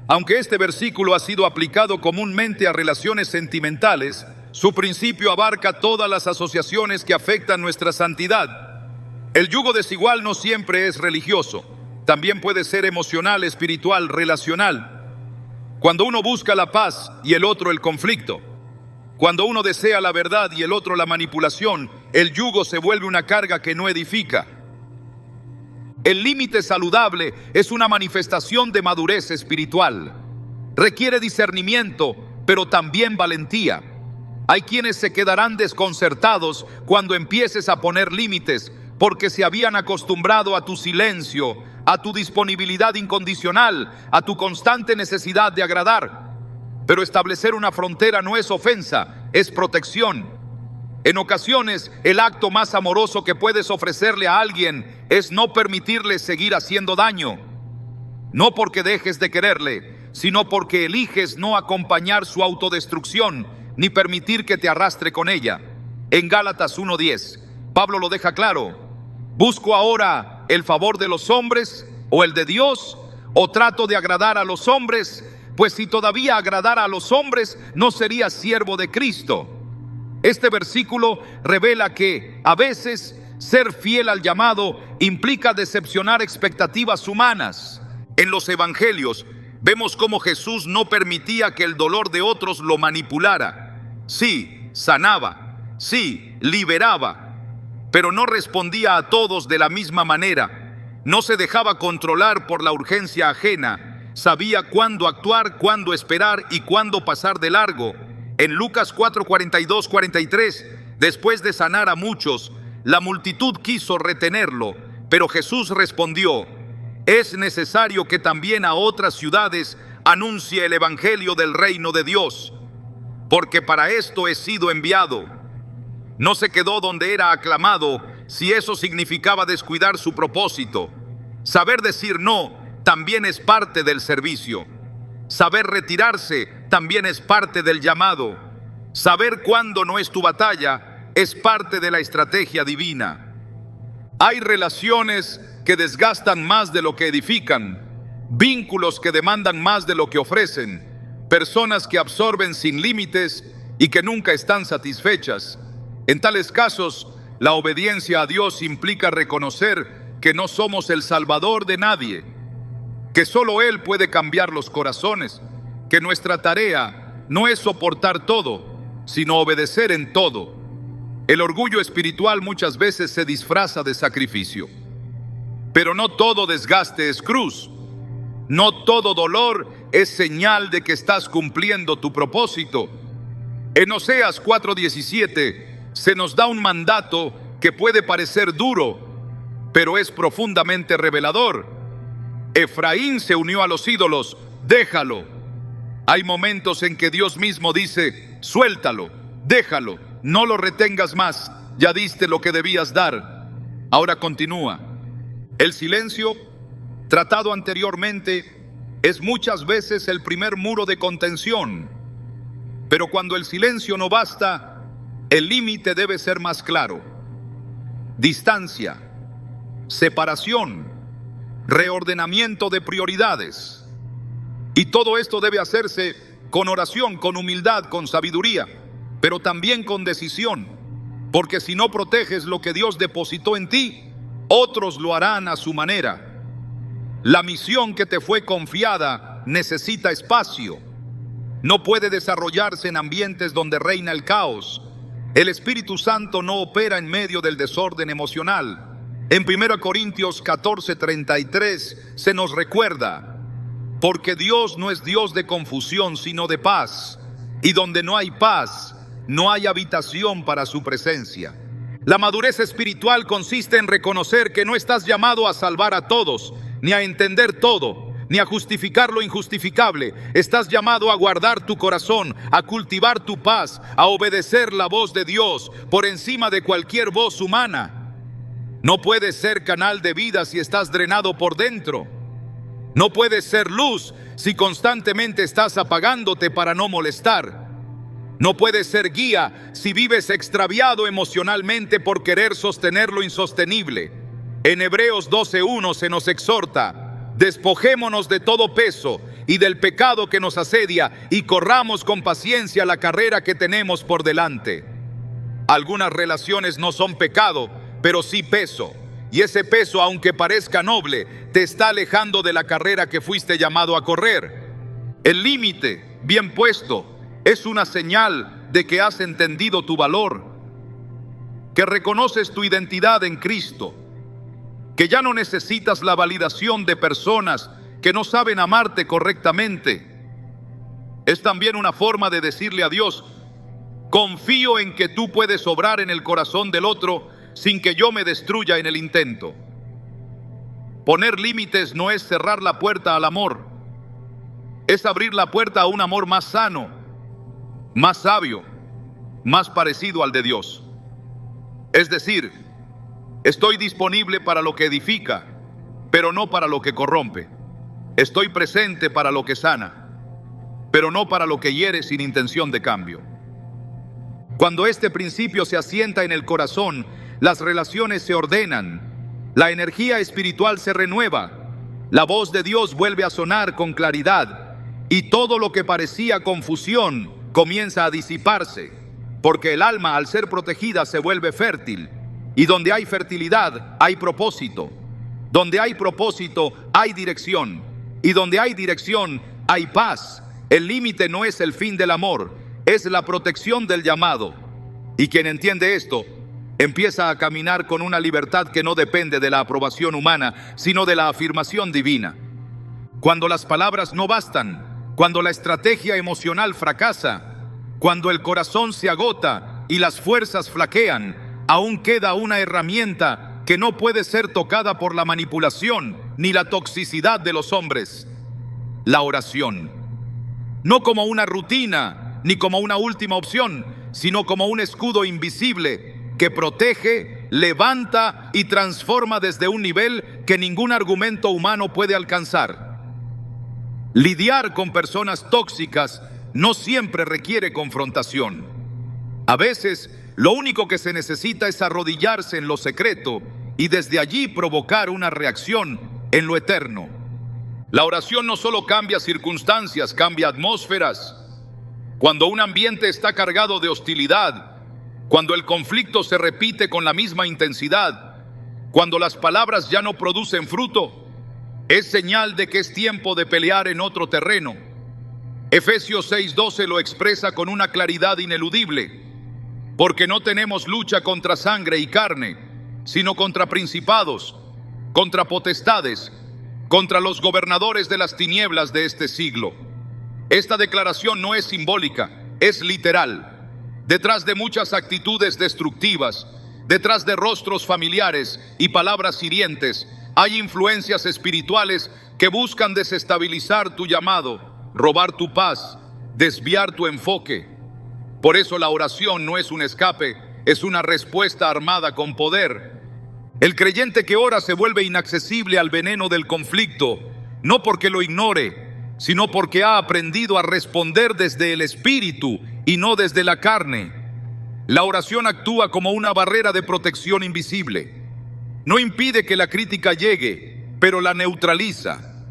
Aunque este versículo ha sido aplicado comúnmente a relaciones sentimentales, su principio abarca todas las asociaciones que afectan nuestra santidad. El yugo desigual no siempre es religioso, también puede ser emocional, espiritual, relacional. Cuando uno busca la paz y el otro el conflicto, cuando uno desea la verdad y el otro la manipulación, el yugo se vuelve una carga que no edifica. El límite saludable es una manifestación de madurez espiritual. Requiere discernimiento, pero también valentía. Hay quienes se quedarán desconcertados cuando empieces a poner límites, porque se habían acostumbrado a tu silencio, a tu disponibilidad incondicional, a tu constante necesidad de agradar. Pero establecer una frontera no es ofensa, es protección. En ocasiones, el acto más amoroso que puedes ofrecerle a alguien es no permitirle seguir haciendo daño. No porque dejes de quererle, sino porque eliges no acompañar su autodestrucción, ni permitir que te arrastre con ella. En Gálatas 1:10, Pablo lo deja claro: ¿busco ahora el favor de los hombres o el de Dios? ¿O trato de agradar a los hombres? Pues si todavía agradara a los hombres, no sería siervo de Cristo. Este versículo revela que a veces ser fiel al llamado implica decepcionar expectativas humanas. En los evangelios vemos cómo Jesús no permitía que el dolor de otros lo manipulara. Sí, sanaba, sí, liberaba, pero no respondía a todos de la misma manera. No se dejaba controlar por la urgencia ajena. Sabía cuándo actuar, cuándo esperar y cuándo pasar de largo. En Lucas 4:42-43, después de sanar a muchos, la multitud quiso retenerlo, pero Jesús respondió: es necesario que también a otras ciudades anuncie el evangelio del reino de Dios, porque para esto he sido enviado. No se quedó donde era aclamado, si eso significaba descuidar su propósito. Saber decir no también es parte del servicio. Saber retirarse también es parte del llamado. Saber cuándo no es tu batalla es parte de la estrategia divina. Hay relaciones que desgastan más de lo que edifican, vínculos que demandan más de lo que ofrecen, personas que absorben sin límites y que nunca están satisfechas. En tales casos, la obediencia a Dios implica reconocer que no somos el salvador de nadie, que solo Él puede cambiar los corazones, que nuestra tarea no es soportar todo, sino obedecer en todo. El orgullo espiritual muchas veces se disfraza de sacrificio, pero no todo desgaste es cruz. No todo dolor es señal de que estás cumpliendo tu propósito. En Oseas 4:17 se nos da un mandato que puede parecer duro, pero es profundamente revelador. Efraín se unió a los ídolos, déjalo. Hay momentos en que Dios mismo dice: suéltalo, déjalo, no lo retengas más, ya diste lo que debías dar. Ahora continúa. El silencio, tratado anteriormente, es muchas veces el primer muro de contención. Pero cuando el silencio no basta, el límite debe ser más claro. Distancia, separación, reordenamiento de prioridades. Y todo esto debe hacerse con oración, con humildad, con sabiduría, pero también con decisión. Porque si no proteges lo que Dios depositó en ti, otros lo harán a su manera. La misión que te fue confiada necesita espacio. No puede desarrollarse en ambientes donde reina el caos. El Espíritu Santo no opera en medio del desorden emocional. En 1 Corintios 14:33 se nos recuerda: porque Dios no es Dios de confusión, sino de paz. Y donde no hay paz, no hay habitación para su presencia. La madurez espiritual consiste en reconocer que no estás llamado a salvar a todos, ni a entender todo, ni a justificar lo injustificable. Estás llamado a guardar tu corazón, a cultivar tu paz, a obedecer la voz de Dios por encima de cualquier voz humana. No puedes ser canal de vida si estás drenado por dentro. No puedes ser luz si constantemente estás apagándote para no molestar. No puedes ser guía si vives extraviado emocionalmente por querer sostener lo insostenible. En Hebreos 12:1 se nos exhorta: despojémonos de todo peso y del pecado que nos asedia y corramos con paciencia la carrera que tenemos por delante. Algunas relaciones no son pecado, pero sí peso. Y ese peso, aunque parezca noble, te está alejando de la carrera que fuiste llamado a correr. El límite, bien puesto, es una señal de que has entendido tu valor, que reconoces tu identidad en Cristo, que ya no necesitas la validación de personas que no saben amarte correctamente. Es también una forma de decirle a Dios: confío en que tú puedes obrar en el corazón del otro sin que yo me destruya en el intento. Poner límites no es cerrar la puerta al amor, es abrir la puerta a un amor más sano, más sabio, más parecido al de Dios. Es decir, estoy disponible para lo que edifica, pero no para lo que corrompe. Estoy presente para lo que sana, pero no para lo que hiere sin intención de cambio. Cuando este principio se asienta en el corazón, las relaciones se ordenan, la energía espiritual se renueva, la voz de Dios vuelve a sonar con claridad y todo lo que parecía confusión comienza a disiparse, porque el alma, al ser protegida, se vuelve fértil, y donde hay fertilidad hay propósito, donde hay propósito hay dirección, y donde hay dirección hay paz. El límite no es el fin del amor, es la protección del llamado, y quien entiende esto empieza a caminar con una libertad que no depende de la aprobación humana, sino de la afirmación divina. Cuando las palabras no bastan, cuando la estrategia emocional fracasa, cuando el corazón se agota y las fuerzas flaquean, aún queda una herramienta que no puede ser tocada por la manipulación ni la toxicidad de los hombres: la oración. No como una rutina ni como una última opción, sino como un escudo invisible que protege, levanta y transforma desde un nivel que ningún argumento humano puede alcanzar. Lidiar con personas tóxicas no siempre requiere confrontación. A veces, lo único que se necesita es arrodillarse en lo secreto y desde allí provocar una reacción en lo eterno. La oración no solo cambia circunstancias, cambia atmósferas. Cuando un ambiente está cargado de hostilidad, cuando el conflicto se repite con la misma intensidad, cuando las palabras ya no producen fruto, es señal de que es tiempo de pelear en otro terreno. Efesios 6:12 lo expresa con una claridad ineludible: porque no tenemos lucha contra sangre y carne, sino contra principados, contra potestades, contra los gobernadores de las tinieblas de este siglo. Esta declaración no es simbólica, es literal. Detrás de muchas actitudes destructivas, detrás de rostros familiares y palabras hirientes, hay influencias espirituales que buscan desestabilizar tu llamado, robar tu paz, desviar tu enfoque. Por eso la oración no es un escape, es una respuesta armada con poder. El creyente que ora se vuelve inaccesible al veneno del conflicto, no porque lo ignore, sino porque ha aprendido a responder desde el espíritu y no desde la carne. La oración actúa como una barrera de protección invisible. No impide que la crítica llegue, pero la neutraliza.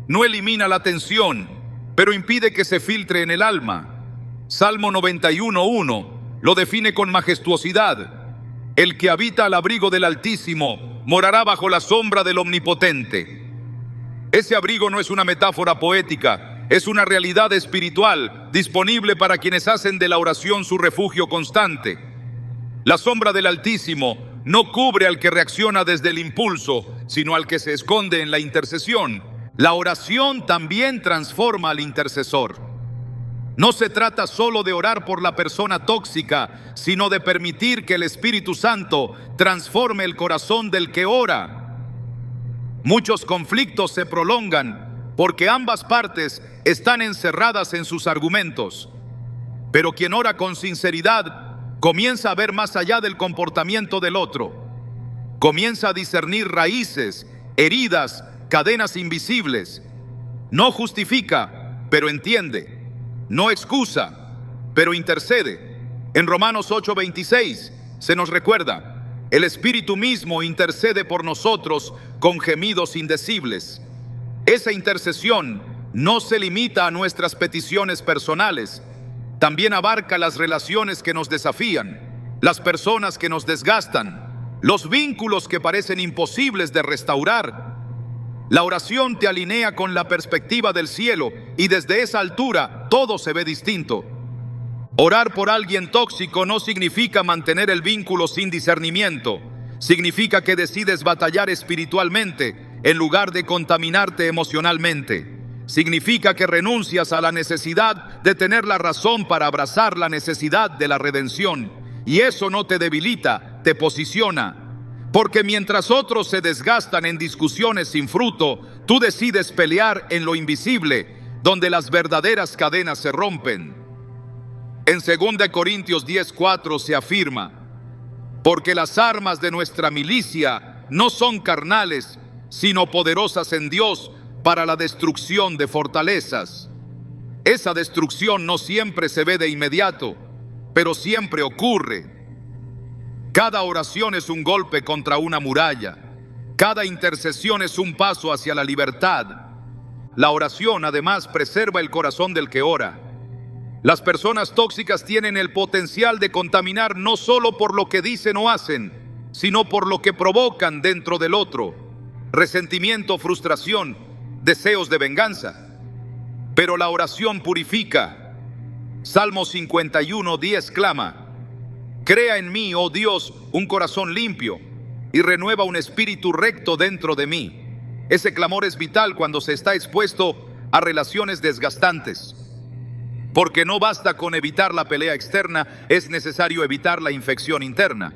No elimina la tensión, pero impide que se filtre en el alma. Salmo 91:1 lo define con majestuosidad. El que habita al abrigo del Altísimo morará bajo la sombra del Omnipotente. Ese abrigo no es una metáfora poética, es una realidad espiritual disponible para quienes hacen de la oración su refugio constante. La sombra del Altísimo no cubre al que reacciona desde el impulso, sino al que se esconde en la intercesión. La oración también transforma al intercesor. No se trata solo de orar por la persona tóxica, sino de permitir que el Espíritu Santo transforme el corazón del que ora. Muchos conflictos se prolongan porque ambas partes están encerradas en sus argumentos. Pero quien ora con sinceridad comienza a ver más allá del comportamiento del otro. Comienza a discernir raíces, heridas, cadenas invisibles. No justifica, pero entiende. No excusa, pero intercede. En Romanos 8:26 se nos recuerda: el Espíritu mismo intercede por nosotros con gemidos indecibles. Esa intercesión no se limita a nuestras peticiones personales, también abarca las relaciones que nos desafían, las personas que nos desgastan, los vínculos que parecen imposibles de restaurar. La oración te alinea con la perspectiva del cielo y desde esa altura todo se ve distinto. Orar por alguien tóxico no significa mantener el vínculo sin discernimiento. Significa que decides batallar espiritualmente en lugar de contaminarte emocionalmente. Significa que renuncias a la necesidad de tener la razón para abrazar la necesidad de la redención. Y eso no te debilita, te posiciona. Porque mientras otros se desgastan en discusiones sin fruto, tú decides pelear en lo invisible, donde las verdaderas cadenas se rompen. En 2 Corintios 10:4 se afirma: porque las armas de nuestra milicia no son carnales, sino poderosas en Dios para la destrucción de fortalezas. Esa destrucción no siempre se ve de inmediato, pero siempre ocurre. Cada oración es un golpe contra una muralla. Cada intercesión es un paso hacia la libertad. La oración, además, preserva el corazón del que ora. Las personas tóxicas tienen el potencial de contaminar no solo por lo que dicen o hacen, sino por lo que provocan dentro del otro: resentimiento, frustración, deseos de venganza. Pero la oración purifica. Salmo 51:10 clama: crea en mí, oh Dios, un corazón limpio y renueva un espíritu recto dentro de mí. Ese clamor es vital cuando se está expuesto a relaciones desgastantes. Porque no basta con evitar la pelea externa, es necesario evitar la infección interna.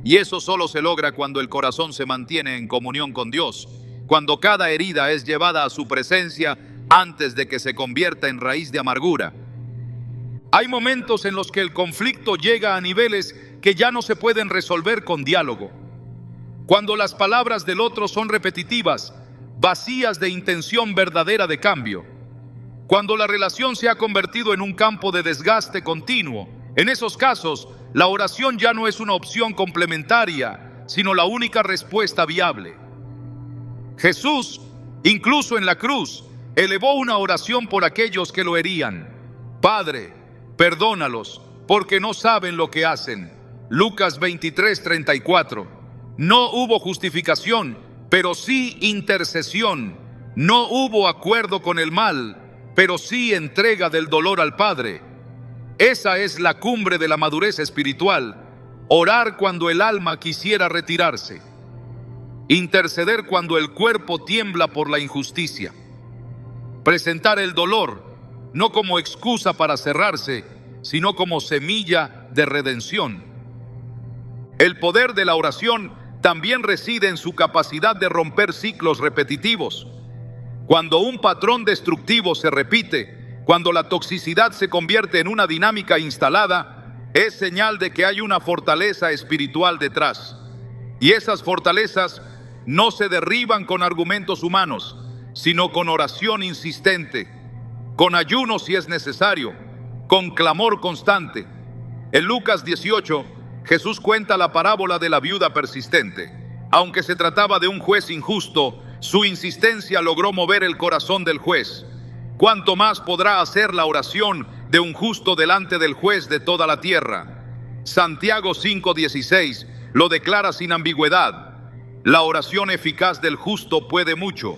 Y eso solo se logra cuando el corazón se mantiene en comunión con Dios, cuando cada herida es llevada a su presencia antes de que se convierta en raíz de amargura. Hay momentos en los que el conflicto llega a niveles que ya no se pueden resolver con diálogo. Cuando las palabras del otro son repetitivas, vacías de intención verdadera de cambio. Cuando la relación se ha convertido en un campo de desgaste continuo. En esos casos, la oración ya no es una opción complementaria, sino la única respuesta viable. Jesús, incluso en la cruz, elevó una oración por aquellos que lo herían: Padre, perdónalos, porque no saben lo que hacen. Lucas 23:34. No hubo justificación, pero sí intercesión. No hubo acuerdo con el mal, pero sí entrega del dolor al Padre. Esa es la cumbre de la madurez espiritual: orar cuando el alma quisiera retirarse. Interceder cuando el cuerpo tiembla por la injusticia. Presentar el dolor no como excusa para cerrarse, sino como semilla de redención. El poder de la oración también reside en su capacidad de romper ciclos repetitivos. Cuando un patrón destructivo se repite, cuando la toxicidad se convierte en una dinámica instalada, es señal de que hay una fortaleza espiritual detrás. Y esas fortalezas no se derriban con argumentos humanos, sino con oración insistente, con ayuno si es necesario, con clamor constante. En Lucas 18, Jesús cuenta la parábola de la viuda persistente. Aunque se trataba de un juez injusto, su insistencia logró mover el corazón del juez. ¿Cuánto más podrá hacer la oración de un justo delante del juez de toda la tierra? Santiago 5:16 lo declara sin ambigüedad. La oración eficaz del justo puede mucho.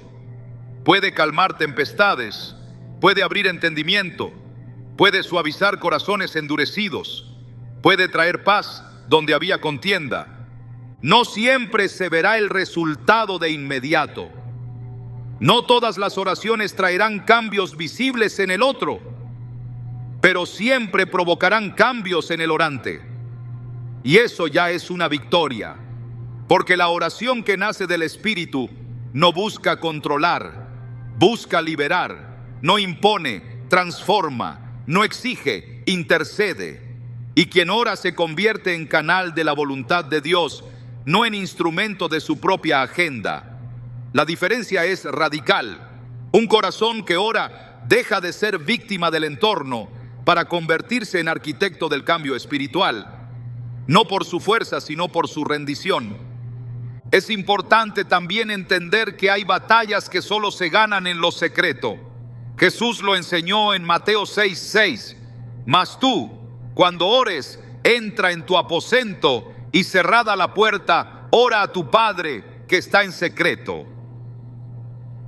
Puede calmar tempestades, puede abrir entendimiento, puede suavizar corazones endurecidos, puede traer paz donde había contienda. No siempre se verá el resultado de inmediato. No todas las oraciones traerán cambios visibles en el otro, pero siempre provocarán cambios en el orante. Y eso ya es una victoria, porque la oración que nace del Espíritu no busca controlar, busca liberar, no impone, transforma, no exige, intercede. Y quien ora se convierte en canal de la voluntad de Dios, no en instrumento de su propia agenda. La diferencia es radical. Un corazón que ora deja de ser víctima del entorno para convertirse en arquitecto del cambio espiritual, no por su fuerza, sino por su rendición. Es importante también entender que hay batallas que solo se ganan en lo secreto. Jesús lo enseñó en Mateo 6:6. Mas tú, cuando ores, entra en tu aposento y cerrada la puerta, ora a tu Padre que está en secreto.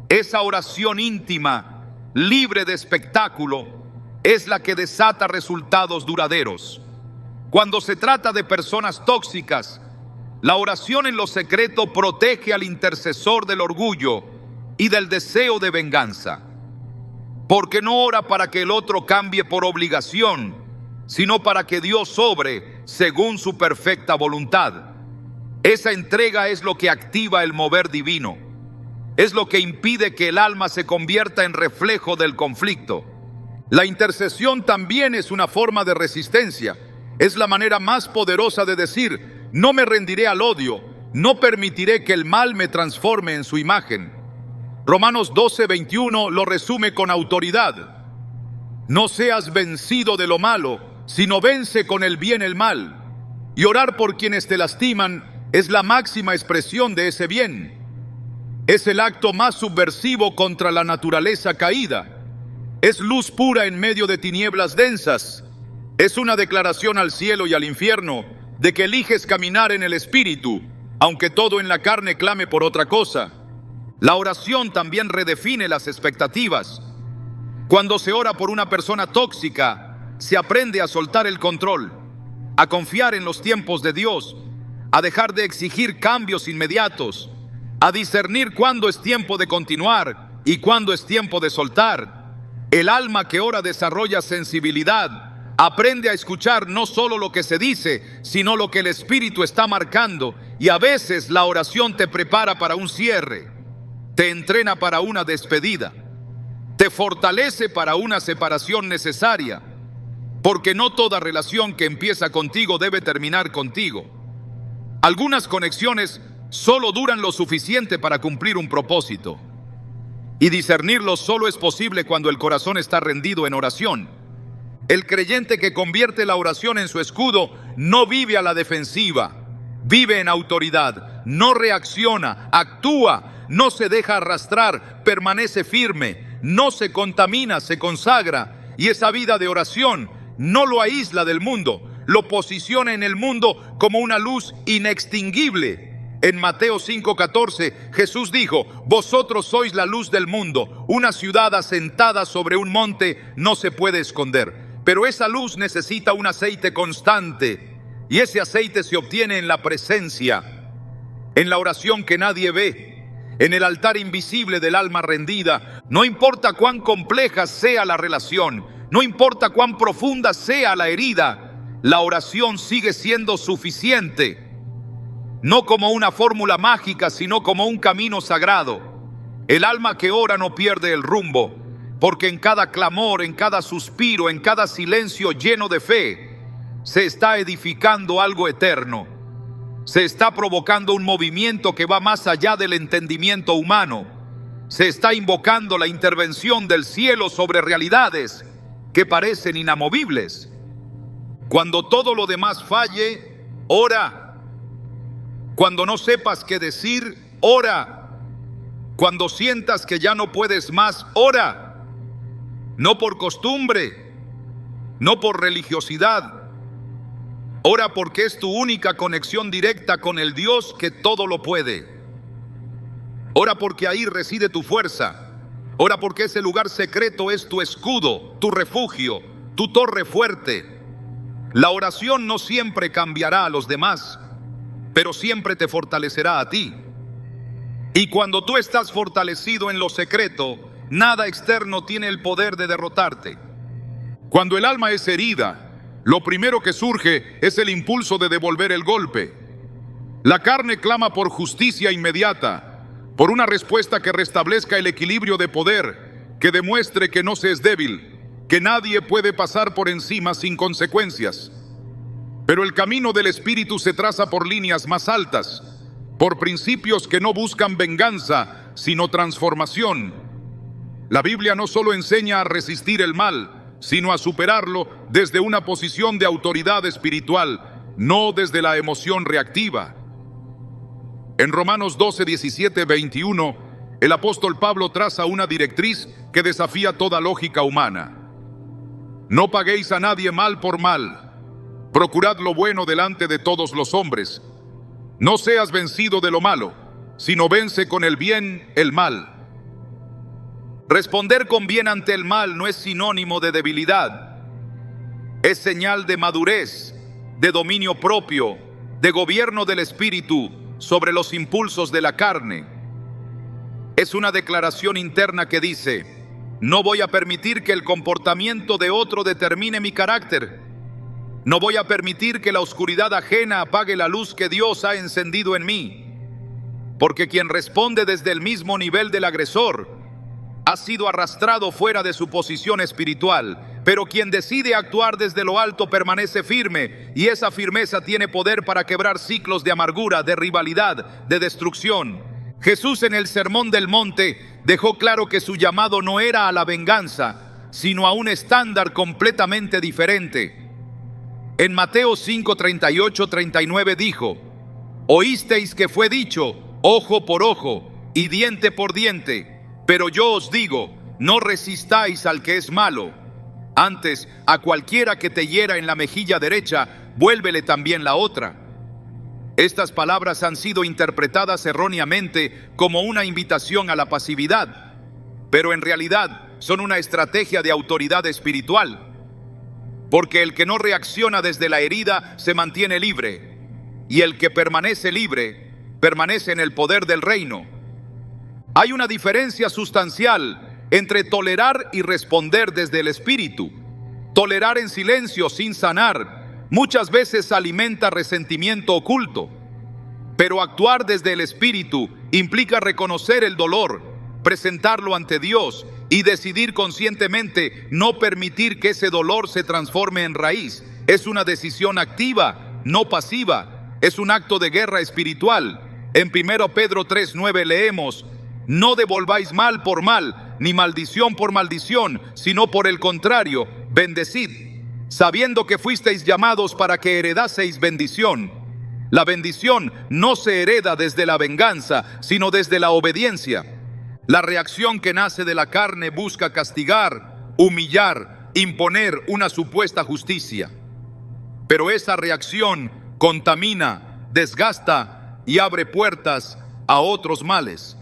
Esa oración íntima, libre de espectáculo, es la que desata resultados duraderos. Cuando se trata de personas tóxicas, la oración en lo secreto protege al intercesor del orgullo y del deseo de venganza, porque no ora para que el otro cambie por obligación, sino para que Dios obre según su perfecta voluntad. Esa entrega es lo que activa el mover divino. Es lo que impide que el alma se convierta en reflejo del conflicto. La intercesión también es una forma de resistencia. Es la manera más poderosa de decir: no me rendiré al odio, no permitiré que el mal me transforme en su imagen. Romanos 12:21 lo resume con autoridad. No seas vencido de lo malo, sino vence con el bien el mal. Y orar por quienes te lastiman es la máxima expresión de ese bien. Es el acto más subversivo contra la naturaleza caída. Es luz pura en medio de tinieblas densas. Es una declaración al cielo y al infierno de que eliges caminar en el Espíritu, aunque todo en la carne clame por otra cosa. La oración también redefine las expectativas. Cuando se ora por una persona tóxica, se aprende a soltar el control, a confiar en los tiempos de Dios, a dejar de exigir cambios inmediatos, a discernir cuándo es tiempo de continuar y cuándo es tiempo de soltar. El alma que ora desarrolla sensibilidad, aprende a escuchar no solo lo que se dice, sino lo que el Espíritu está marcando, y a veces la oración te prepara para un cierre, te entrena para una despedida, te fortalece para una separación necesaria, porque no toda relación que empieza contigo debe terminar contigo. Algunas conexiones solo duran lo suficiente para cumplir un propósito. Y discernirlo solo es posible cuando el corazón está rendido en oración. El creyente que convierte la oración en su escudo no vive a la defensiva, vive en autoridad, no reacciona, actúa, no se deja arrastrar, permanece firme, no se contamina, se consagra. Y esa vida de oración no lo aísla del mundo, lo posiciona en el mundo como una luz inextinguible. En Mateo 5:14, Jesús dijo: vosotros sois la luz del mundo. Una ciudad asentada sobre un monte no se puede esconder, pero esa luz necesita un aceite constante, y ese aceite se obtiene en la presencia, en la oración que nadie ve, en el altar invisible del alma rendida. No importa cuán compleja sea la relación, no importa cuán profunda sea la herida, la oración sigue siendo suficiente. No como una fórmula mágica, sino como un camino sagrado. El alma que ora no pierde el rumbo, porque en cada clamor, en cada suspiro, en cada silencio lleno de fe, se está edificando algo eterno. Se está provocando un movimiento que va más allá del entendimiento humano. Se está invocando la intervención del cielo sobre realidades que parecen inamovibles. Cuando todo lo demás falle, ora. Cuando no sepas qué decir, ora. Cuando sientas que ya no puedes más, ora. No por costumbre, no por religiosidad, Ora porque es tu única conexión directa con el Dios que todo lo puede. Ora porque ahí reside tu fuerza. Ora porque ese lugar secreto es tu escudo, tu refugio, tu torre fuerte. La oración no siempre cambiará a los demás, pero siempre te fortalecerá a ti. Y cuando tú estás fortalecido en lo secreto, nada externo tiene el poder de derrotarte. Cuando el alma es herida, lo primero que surge es el impulso de devolver el golpe. La carne clama por justicia inmediata, por una respuesta que restablezca el equilibrio de poder, que demuestre que no se es débil, que nadie puede pasar por encima sin consecuencias. Pero el camino del espíritu se traza por líneas más altas, por principios que no buscan venganza, sino transformación. La Biblia no solo enseña a resistir el mal, sino a superarlo desde una posición de autoridad espiritual, no desde la emoción reactiva. En Romanos 12, 17, 21, el apóstol Pablo traza una directriz que desafía toda lógica humana. No paguéis a nadie mal por mal. Procurad lo bueno delante de todos los hombres. No seas vencido de lo malo, sino vence con el bien el mal. Responder con bien ante el mal no es sinónimo de debilidad. Es señal de madurez, de dominio propio, de gobierno del espíritu sobre los impulsos de la carne. Es una declaración interna que dice: no voy a permitir que el comportamiento de otro determine mi carácter. No voy a permitir que la oscuridad ajena apague la luz que Dios ha encendido en mí. Porque quien responde desde el mismo nivel del agresor ha sido arrastrado fuera de su posición espiritual, pero quien decide actuar desde lo alto permanece firme, y esa firmeza tiene poder para quebrar ciclos de amargura, de rivalidad, de destrucción. Jesús en el Sermón del Monte dejó claro que su llamado no era a la venganza, sino a un estándar completamente diferente. En Mateo 5, 38, 39 dijo: oísteis que fue dicho, ojo por ojo y diente por diente. Pero yo os digo, no resistáis al que es malo. Antes, a cualquiera que te hiera en la mejilla derecha, vuélvele también la otra. Estas palabras han sido interpretadas erróneamente como una invitación a la pasividad, pero en realidad son una estrategia de autoridad espiritual. Porque el que no reacciona desde la herida se mantiene libre, y el que permanece libre permanece en el poder del reino. Hay una diferencia sustancial entre tolerar y responder desde el espíritu. Tolerar en silencio sin sanar muchas veces alimenta resentimiento oculto, pero actuar desde el espíritu implica reconocer el dolor, presentarlo ante Dios y decidir conscientemente no permitir que ese dolor se transforme en raíz. Es una decisión activa, no pasiva. Es un acto de guerra espiritual. En 1 Pedro 3:9 leemos: no devolváis mal por mal, ni maldición por maldición, sino por el contrario, bendecid, sabiendo que fuisteis llamados para que heredaseis bendición. La bendición no se hereda desde la venganza, sino desde la obediencia. La reacción que nace de la carne busca castigar, humillar, imponer una supuesta justicia. Pero esa reacción contamina, desgasta y abre puertas a otros males.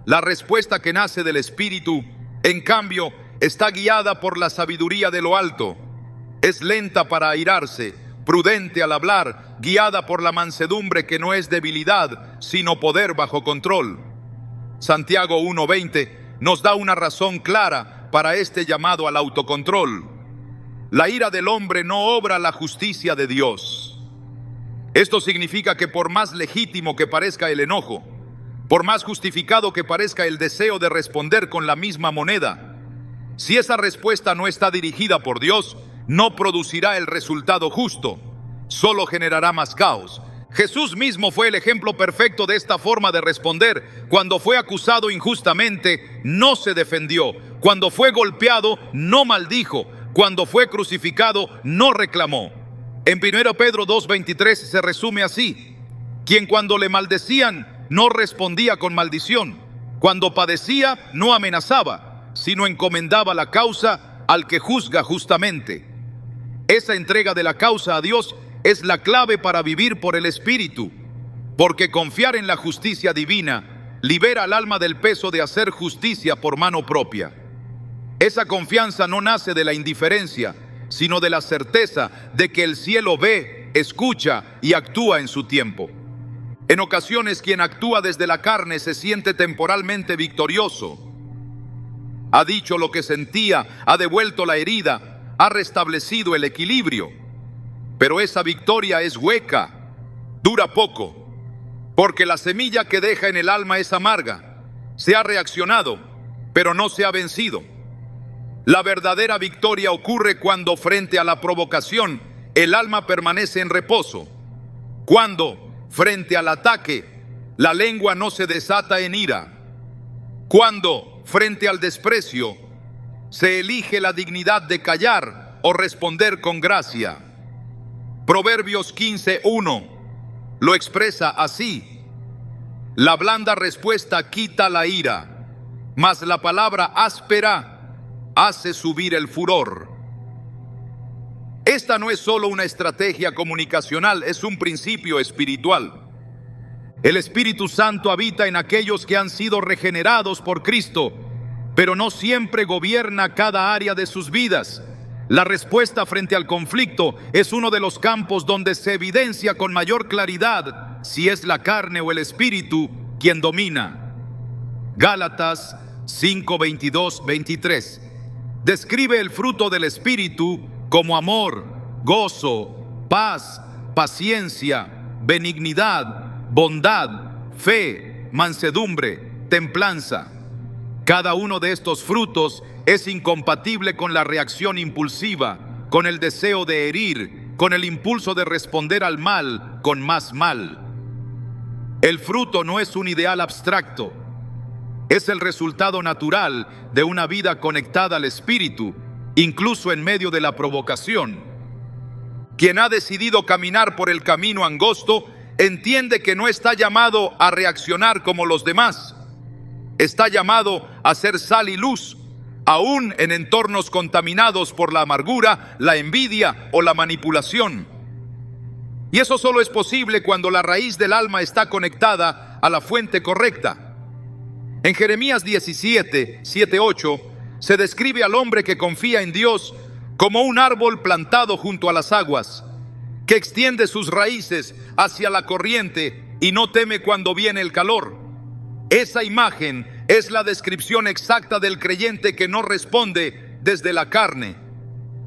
La respuesta que nace del Espíritu, en cambio, está guiada por la sabiduría de lo alto. Es lenta para airarse, prudente al hablar, guiada por la mansedumbre que no es debilidad, sino poder bajo control. Santiago 1:20 nos da una razón clara para este llamado al autocontrol. La ira del hombre no obra la justicia de Dios. Esto significa que por más legítimo que parezca el enojo, por más justificado que parezca el deseo de responder con la misma moneda, si esa respuesta no está dirigida por Dios, no producirá el resultado justo, solo generará más caos. Jesús mismo fue el ejemplo perfecto de esta forma de responder. Cuando fue acusado injustamente, no se defendió. Cuando fue golpeado, no maldijo. Cuando fue crucificado, no reclamó. En 1 Pedro 2:23 se resume así: quien cuando le maldecían, no respondía con maldición. Cuando padecía, no amenazaba, sino encomendaba la causa al que juzga justamente. Esa entrega de la causa a Dios es la clave para vivir por el Espíritu, porque confiar en la justicia divina libera al alma del peso de hacer justicia por mano propia. Esa confianza no nace de la indiferencia, sino de la certeza de que el cielo ve, escucha y actúa en su tiempo. En ocasiones, quien actúa desde la carne se siente temporalmente victorioso. Ha dicho lo que sentía, ha devuelto la herida, ha restablecido el equilibrio. Pero esa victoria es hueca, dura poco, porque la semilla que deja en el alma es amarga. Se ha reaccionado, pero no se ha vencido. La verdadera victoria ocurre cuando, frente a la provocación, el alma permanece en reposo. Cuando, frente al ataque, la lengua no se desata en ira. Cuando, frente al desprecio, se elige la dignidad de callar o responder con gracia. Proverbios 15:1 lo expresa así: la blanda respuesta quita la ira, mas la palabra áspera hace subir el furor. Esta no es solo una estrategia comunicacional, es un principio espiritual. El Espíritu Santo habita en aquellos que han sido regenerados por Cristo, pero no siempre gobierna cada área de sus vidas. La respuesta frente al conflicto es uno de los campos donde se evidencia con mayor claridad si es la carne o el espíritu quien domina. Gálatas 5:22-23 describe el fruto del espíritu como amor, gozo, paz, paciencia, benignidad, bondad, fe, mansedumbre, templanza. Cada uno de estos frutos es incompatible con la reacción impulsiva, con el deseo de herir, con el impulso de responder al mal con más mal. El fruto no es un ideal abstracto, es el resultado natural de una vida conectada al Espíritu, incluso en medio de la provocación. Quien ha decidido caminar por el camino angosto entiende que no está llamado a reaccionar como los demás. Está llamado a ser sal y luz, aún en entornos contaminados por la amargura, la envidia o la manipulación. Y eso solo es posible cuando la raíz del alma está conectada a la fuente correcta. En Jeremías 17:7-8 se describe al hombre que confía en Dios como un árbol plantado junto a las aguas, que extiende sus raíces hacia la corriente y no teme cuando viene el calor. Esa imagen es la descripción exacta del creyente que no responde desde la carne.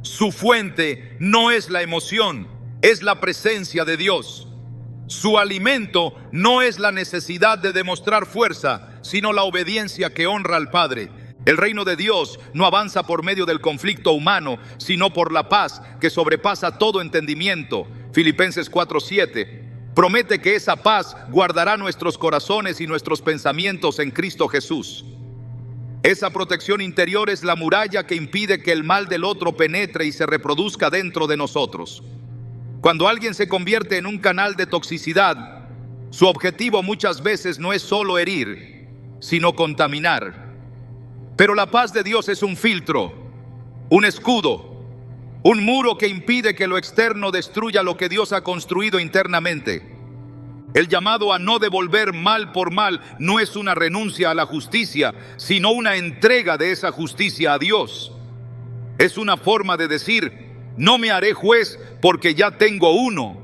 Su fuente no es la emoción, es la presencia de Dios. Su alimento no es la necesidad de demostrar fuerza, sino la obediencia que honra al Padre. El reino de Dios no avanza por medio del conflicto humano, sino por la paz que sobrepasa todo entendimiento. Filipenses 4:7 promete que esa paz guardará nuestros corazones y nuestros pensamientos en Cristo Jesús. Esa protección interior es la muralla que impide que el mal del otro penetre y se reproduzca dentro de nosotros. Cuando alguien se convierte en un canal de toxicidad, su objetivo muchas veces no es solo herir, sino contaminar. Pero la paz de Dios es un filtro, un escudo, un muro que impide que lo externo destruya lo que Dios ha construido internamente. El llamado a no devolver mal por mal no es una renuncia a la justicia, sino una entrega de esa justicia a Dios. Es una forma de decir: no me haré juez porque ya tengo uno.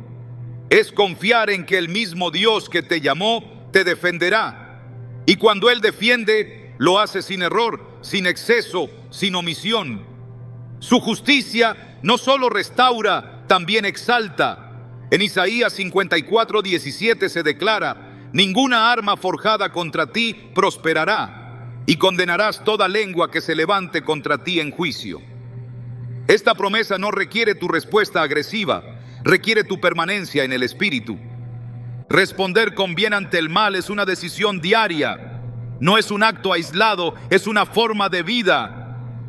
Es confiar en que el mismo Dios que te llamó te defenderá. Y cuando Él defiende, lo hace sin error, sin exceso, sin omisión. Su justicia no solo restaura, también exalta. En Isaías 54:17 se declara: ninguna arma forjada contra ti prosperará, y condenarás toda lengua que se levante contra ti en juicio. Esta promesa no requiere tu respuesta agresiva, requiere tu permanencia en el Espíritu. Responder con bien ante el mal es una decisión diaria, no es un acto aislado, es una forma de vida.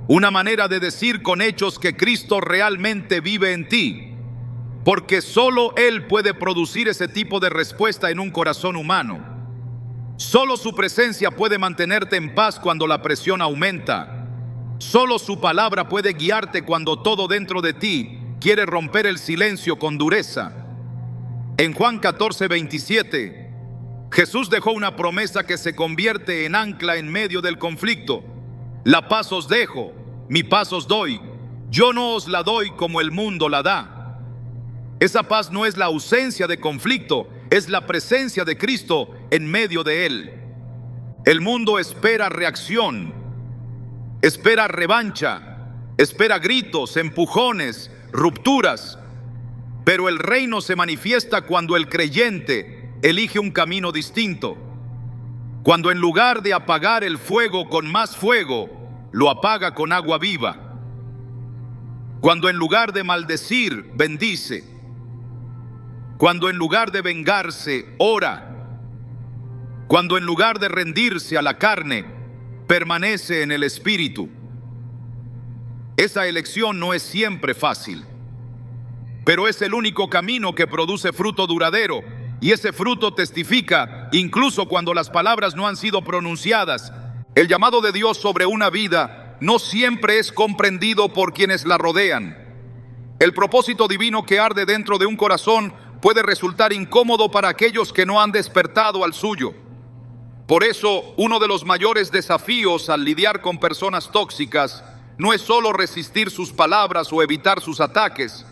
Una manera de decir con hechos que Cristo realmente vive en ti, porque solo Él puede producir ese tipo de respuesta en un corazón humano. Solo su presencia puede mantenerte en paz cuando la presión aumenta. Solo su palabra puede guiarte cuando todo dentro de ti quiere romper el silencio con dureza. En Juan 14:27, Jesús dejó una promesa que se convierte en ancla en medio del conflicto. La paz os dejo, mi paz os doy. Yo no os la doy como el mundo la da. Esa paz no es la ausencia de conflicto, es la presencia de Cristo en medio de él. El mundo espera reacción, espera revancha, espera gritos, empujones, rupturas. Pero el reino se manifiesta cuando el creyente elige un camino distinto. Cuando en lugar de apagar el fuego con más fuego, lo apaga con agua viva. Cuando en lugar de maldecir, bendice. Cuando en lugar de vengarse, ora. Cuando en lugar de rendirse a la carne, permanece en el espíritu. Esa elección no es siempre fácil, pero es el único camino que produce fruto duradero, y ese fruto testifica incluso cuando las palabras no han sido pronunciadas. El llamado de Dios sobre una vida no siempre es comprendido por quienes la rodean. El propósito divino que arde dentro de un corazón puede resultar incómodo para aquellos que no han despertado al suyo. Por eso, uno de los mayores desafíos al lidiar con personas tóxicas no es solo resistir sus palabras o evitar sus ataques,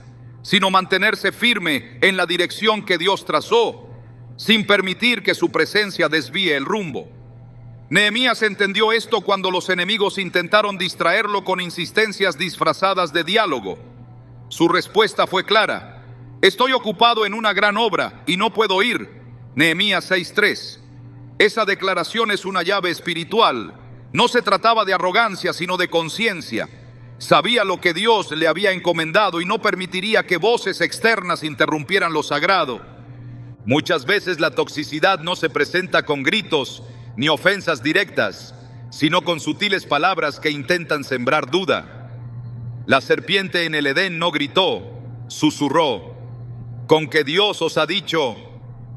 sino mantenerse firme en la dirección que Dios trazó, sin permitir que su presencia desvíe el rumbo. Nehemías entendió esto cuando los enemigos intentaron distraerlo con insistencias disfrazadas de diálogo. Su respuesta fue clara: estoy ocupado en una gran obra y no puedo ir. Nehemías 6:3. Esa declaración es una llave espiritual. No se trataba de arrogancia, sino de conciencia. Sabía lo que Dios le había encomendado y no permitiría que voces externas interrumpieran lo sagrado. Muchas veces la toxicidad no se presenta con gritos ni ofensas directas, sino con sutiles palabras que intentan sembrar duda. La serpiente en el Edén no gritó, susurró: con que Dios os ha dicho.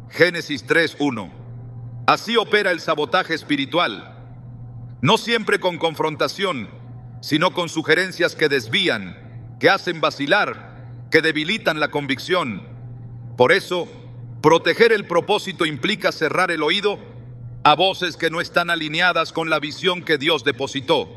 Génesis 3:1. Así opera el sabotaje espiritual, no siempre con confrontación, sino con sugerencias que desvían, que hacen vacilar, que debilitan la convicción. Por eso, proteger el propósito implica cerrar el oído a voces que no están alineadas con la visión que Dios depositó.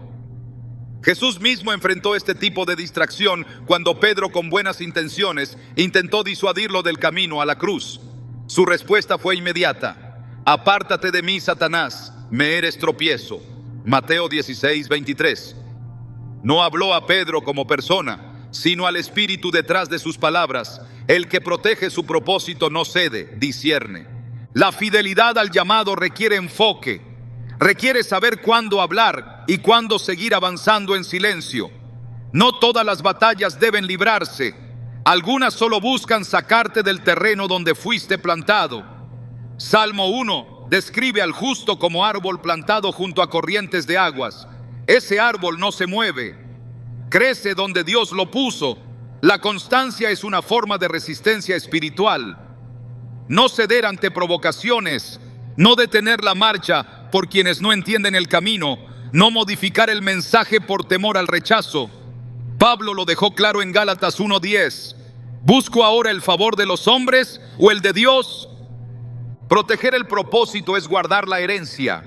Jesús mismo enfrentó este tipo de distracción cuando Pedro, con buenas intenciones, intentó disuadirlo del camino a la cruz. Su respuesta fue inmediata: apártate de mí, Satanás, me eres tropiezo. Mateo 16:23. No habló a Pedro como persona, sino al espíritu detrás de sus palabras. El que protege su propósito no cede, discierne. La fidelidad al llamado requiere enfoque, requiere saber cuándo hablar y cuándo seguir avanzando en silencio. No todas las batallas deben librarse, algunas solo buscan sacarte del terreno donde fuiste plantado. Salmo 1 describe al justo como árbol plantado junto a corrientes de aguas. Ese árbol no se mueve, crece donde Dios lo puso. La constancia es una forma de resistencia espiritual. No ceder ante provocaciones, no detener la marcha por quienes no entienden el camino, no modificar el mensaje por temor al rechazo. Pablo lo dejó claro en Gálatas 1:10. ¿Busco ahora el favor de los hombres o el de Dios? Proteger el propósito es guardar la herencia.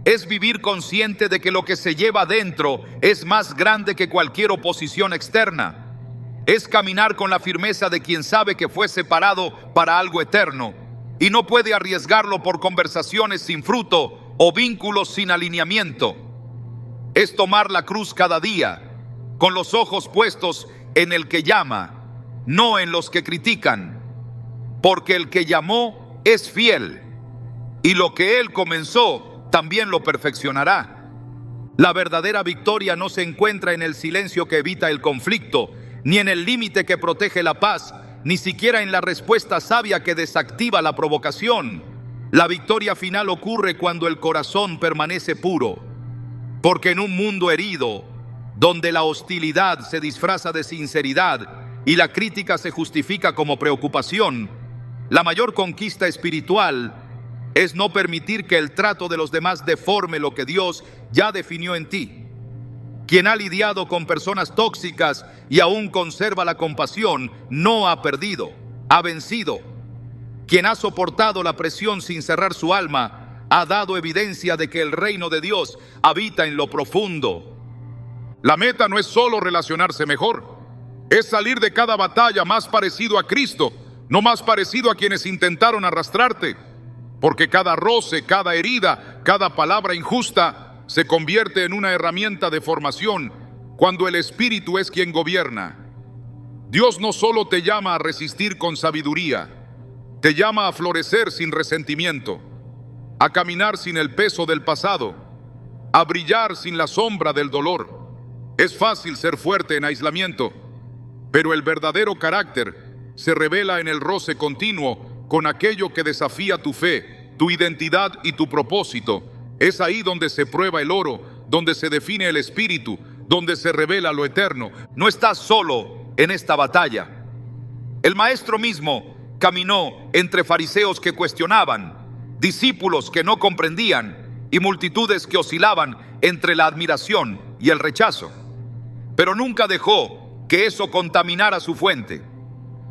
Es vivir consciente de que lo que se lleva dentro es más grande que cualquier oposición externa. Es caminar con la firmeza de quien sabe que fue separado para algo eterno y no puede arriesgarlo por conversaciones sin fruto o vínculos sin alineamiento. Es tomar la cruz cada día, con los ojos puestos en el que llama, no en los que critican, porque el que llamó es fiel y lo que él comenzó también lo perfeccionará. La verdadera victoria no se encuentra en el silencio que evita el conflicto, ni en el límite que protege la paz, ni siquiera en la respuesta sabia que desactiva la provocación. La victoria final ocurre cuando el corazón permanece puro, porque en un mundo herido, donde la hostilidad se disfraza de sinceridad y la crítica se justifica como preocupación, la mayor conquista espiritual es no permitir que el trato de los demás deforme lo que Dios ya definió en ti. Quien ha lidiado con personas tóxicas y aún conserva la compasión, no ha perdido, ha vencido. Quien ha soportado la presión sin cerrar su alma, ha dado evidencia de que el reino de Dios habita en lo profundo. La meta no es solo relacionarse mejor, es salir de cada batalla más parecido a Cristo, no más parecido a quienes intentaron arrastrarte. Porque cada roce, cada herida, cada palabra injusta se convierte en una herramienta de formación cuando el Espíritu es quien gobierna. Dios no solo te llama a resistir con sabiduría, te llama a florecer sin resentimiento, a caminar sin el peso del pasado, a brillar sin la sombra del dolor. Es fácil ser fuerte en aislamiento, pero el verdadero carácter se revela en el roce continuo con aquello que desafía tu fe, tu identidad y tu propósito. Es ahí donde se prueba el oro, donde se define el espíritu, donde se revela lo eterno. No estás solo en esta batalla. El maestro mismo caminó entre fariseos que cuestionaban, discípulos que no comprendían y multitudes que oscilaban entre la admiración y el rechazo. Pero nunca dejó que eso contaminara su fuente.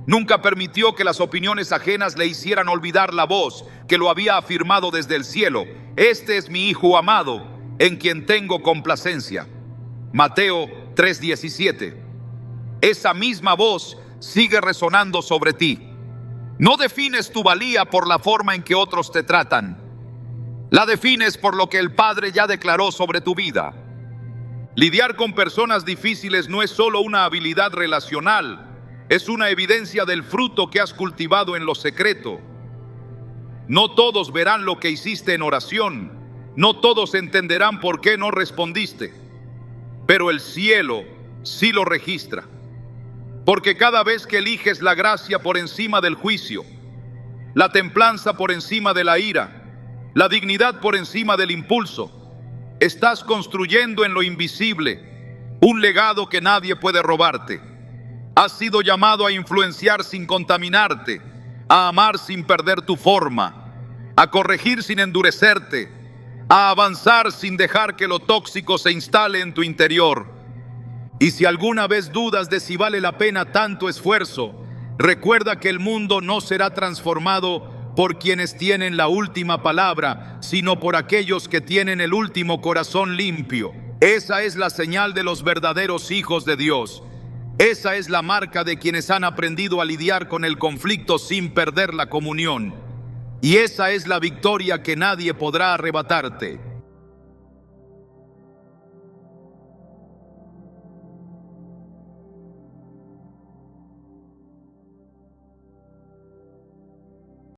Nunca permitió que las opiniones ajenas le hicieran olvidar la voz que lo había afirmado desde el cielo. Este es mi Hijo amado, en quien tengo complacencia. Mateo 3:17. Esa misma voz sigue resonando sobre ti. No defines tu valía por la forma en que otros te tratan. La defines por lo que el Padre ya declaró sobre tu vida. Lidiar con personas difíciles no es solo una habilidad relacional, es una evidencia del fruto que has cultivado en lo secreto. No todos verán lo que hiciste en oración, no todos entenderán por qué no respondiste, pero el cielo sí lo registra. Porque cada vez que eliges la gracia por encima del juicio, la templanza por encima de la ira, la dignidad por encima del impulso, estás construyendo en lo invisible un legado que nadie puede robarte. Has sido llamado a influenciar sin contaminarte, a amar sin perder tu forma, a corregir sin endurecerte, a avanzar sin dejar que lo tóxico se instale en tu interior. Y si alguna vez dudas de si vale la pena tanto esfuerzo, recuerda que el mundo no será transformado por quienes tienen la última palabra, sino por aquellos que tienen el último corazón limpio. Esa es la señal de los verdaderos hijos de Dios. Esa es la marca de quienes han aprendido a lidiar con el conflicto sin perder la comunión. Y esa es la victoria que nadie podrá arrebatarte.